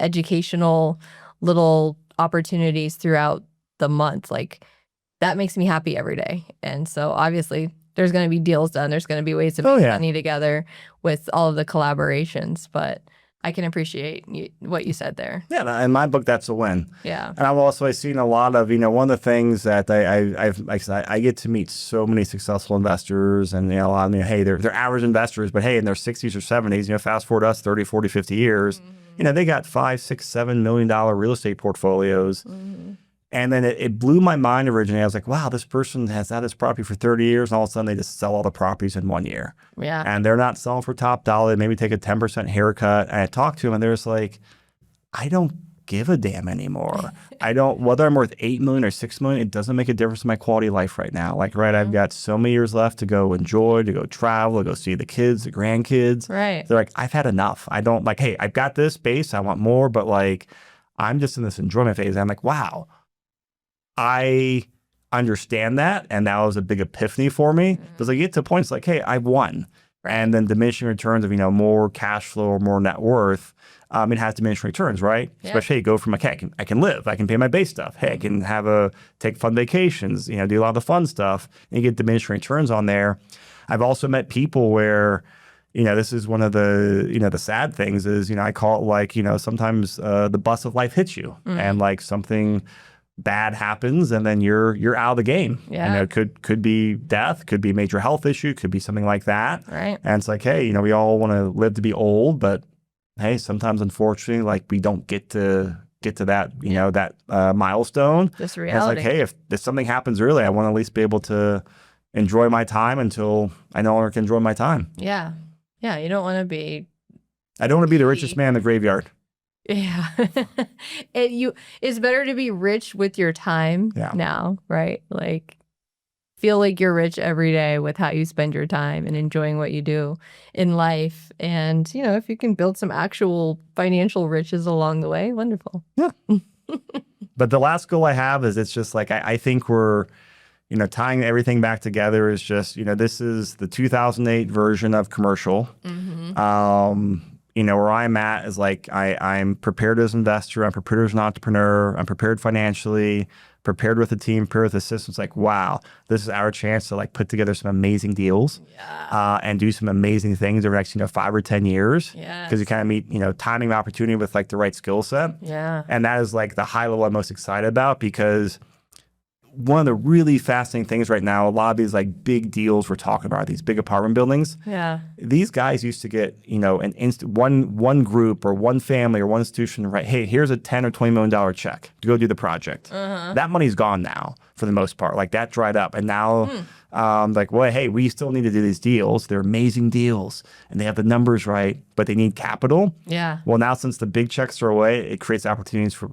educational little opportunities throughout the month. Like that makes me happy every day. And so obviously there's going to be deals done. There's going to be ways to make money together with all of the collaborations, but I can appreciate what you said there. Yeah, in my book, that's a win. Yeah. And I've seen a lot of, one of the things that I get to meet so many successful investors, and a lot of them, hey, they're average investors, but hey, in their 60s or 70s, fast forward us 30, 40, 50 years, they got $5, $6, $7 million real estate portfolios. And then it blew my mind originally. I was like, wow, this person has had this property for 30 years, and all of a sudden they just sell all the properties in 1 year. Yeah. And they're not selling for top dollar. They maybe take a 10% haircut. And I talked to them, and they're just like, I don't give a damn anymore. Whether I'm worth 8 million or 6 million, it doesn't make a difference in my quality of life right now. Like, right, I've got so many years left to go enjoy, to go travel, to go see the kids, the grandkids. Right. They're like, I've had enough. I don't hey, I've got this base. I want more, but I'm just in this enjoyment phase. I'm like, wow. I understand that, and that was a big epiphany for me. Because I get to points like, hey, I've won. Right. And then diminishing returns of, more cash flow or more net worth, it has diminishing returns, right? Yeah. Especially, hey, go from I can live, I can pay my base stuff. Hey, I can take fun vacations, do a lot of the fun stuff, and you get diminishing returns on there. I've also met people where, this is one of the, the sad things is, I call it sometimes the bus of life hits you, and something bad happens, and then you're out of the game. Yeah. And it could be death, could be a major health issue, could be something like that. Right. And it's like, hey, we all want to live to be old, but hey, sometimes unfortunately, we don't get to that, that milestone. This reality. And it's like, hey, if something happens early, I want to at least be able to enjoy my time until I no longer can enjoy my time. Yeah. Yeah. You don't want to be. I don't want to be the richest man in the graveyard. Yeah. It's better to be rich with your time now, right? Feel like you're rich every day with how you spend your time and enjoying what you do in life. And, if you can build some actual financial riches along the way, wonderful. Yeah. But the last goal I have is it's just I think we're, tying everything back together is just, this is the 2008 version of commercial. Where I'm at is I'm prepared as an investor, I'm prepared as an entrepreneur, I'm prepared financially, prepared with a team, prepared with a system. It's wow, this is our chance to put together some amazing deals and do some amazing things over the next 5 or 10 years. Because you kind of meet timing opportunity with the right skill set. Yeah. And that is the high level I'm most excited about, because one of the really fascinating things right now, a lot of these big deals we're talking about, these big apartment buildings. Yeah. These guys used to get, one group or one family or one institution, right? Hey, here's a $10 or $20 million check to go do the project. That money's gone now for the most part. That dried up. And now, well, hey, we still need to do these deals. They're amazing deals and they have the numbers right, but they need capital. Yeah. Well, now since the big checks are away, it creates opportunities for,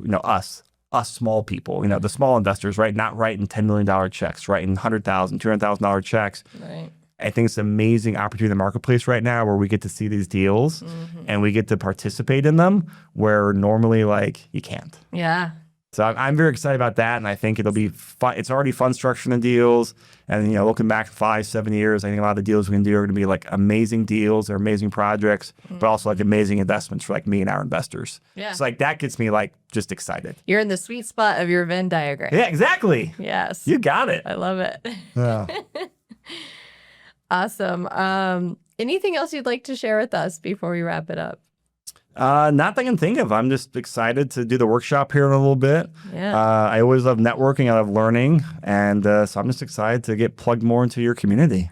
us small people, the small investors, right? Not writing $10 million checks, writing $100,000, $200,000 checks. Right. I think it's an amazing opportunity in the marketplace right now where we get to see these deals and we get to participate in them where normally you can't. Yeah. So I'm very excited about that, and I think it'll be fun. It's already fun structuring the deals, and looking back 5, 7 years, I think a lot of the deals we can do are going to be amazing deals or amazing projects, but also amazing investments for me and our investors. Yeah. So that gets me just excited. You're in the sweet spot of your Venn diagram. Yeah, exactly. Yes. You got it. I love it. Yeah. Awesome. Anything else you'd like to share with us before we wrap it up? Not that I can think of. I'm just excited to do the workshop here in a little bit. Yeah. I always love networking. I love learning. And so I'm just excited to get plugged more into your community.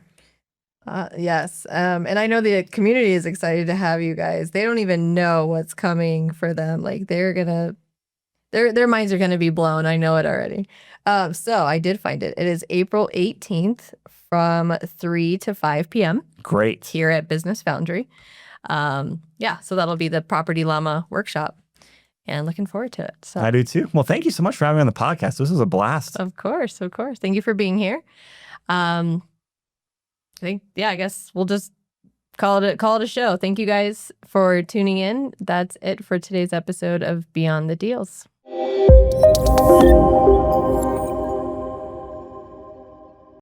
Yes. And I know the community is excited to have you guys. They don't even know what's coming for them. Their minds are going to be blown. I know it already. So I did find it. It is April 18th from 3 to 5 p.m. Great. Here at Business Foundry. So that'll be the Property Llama workshop. and looking forward to it. So I do too. Well, thank you so much for having me on the podcast. This was a blast. of course. Thank you for being here. I guess we'll just call it a show. Thank you guys for tuning in. That's it for today's episode of Beyond the Deals.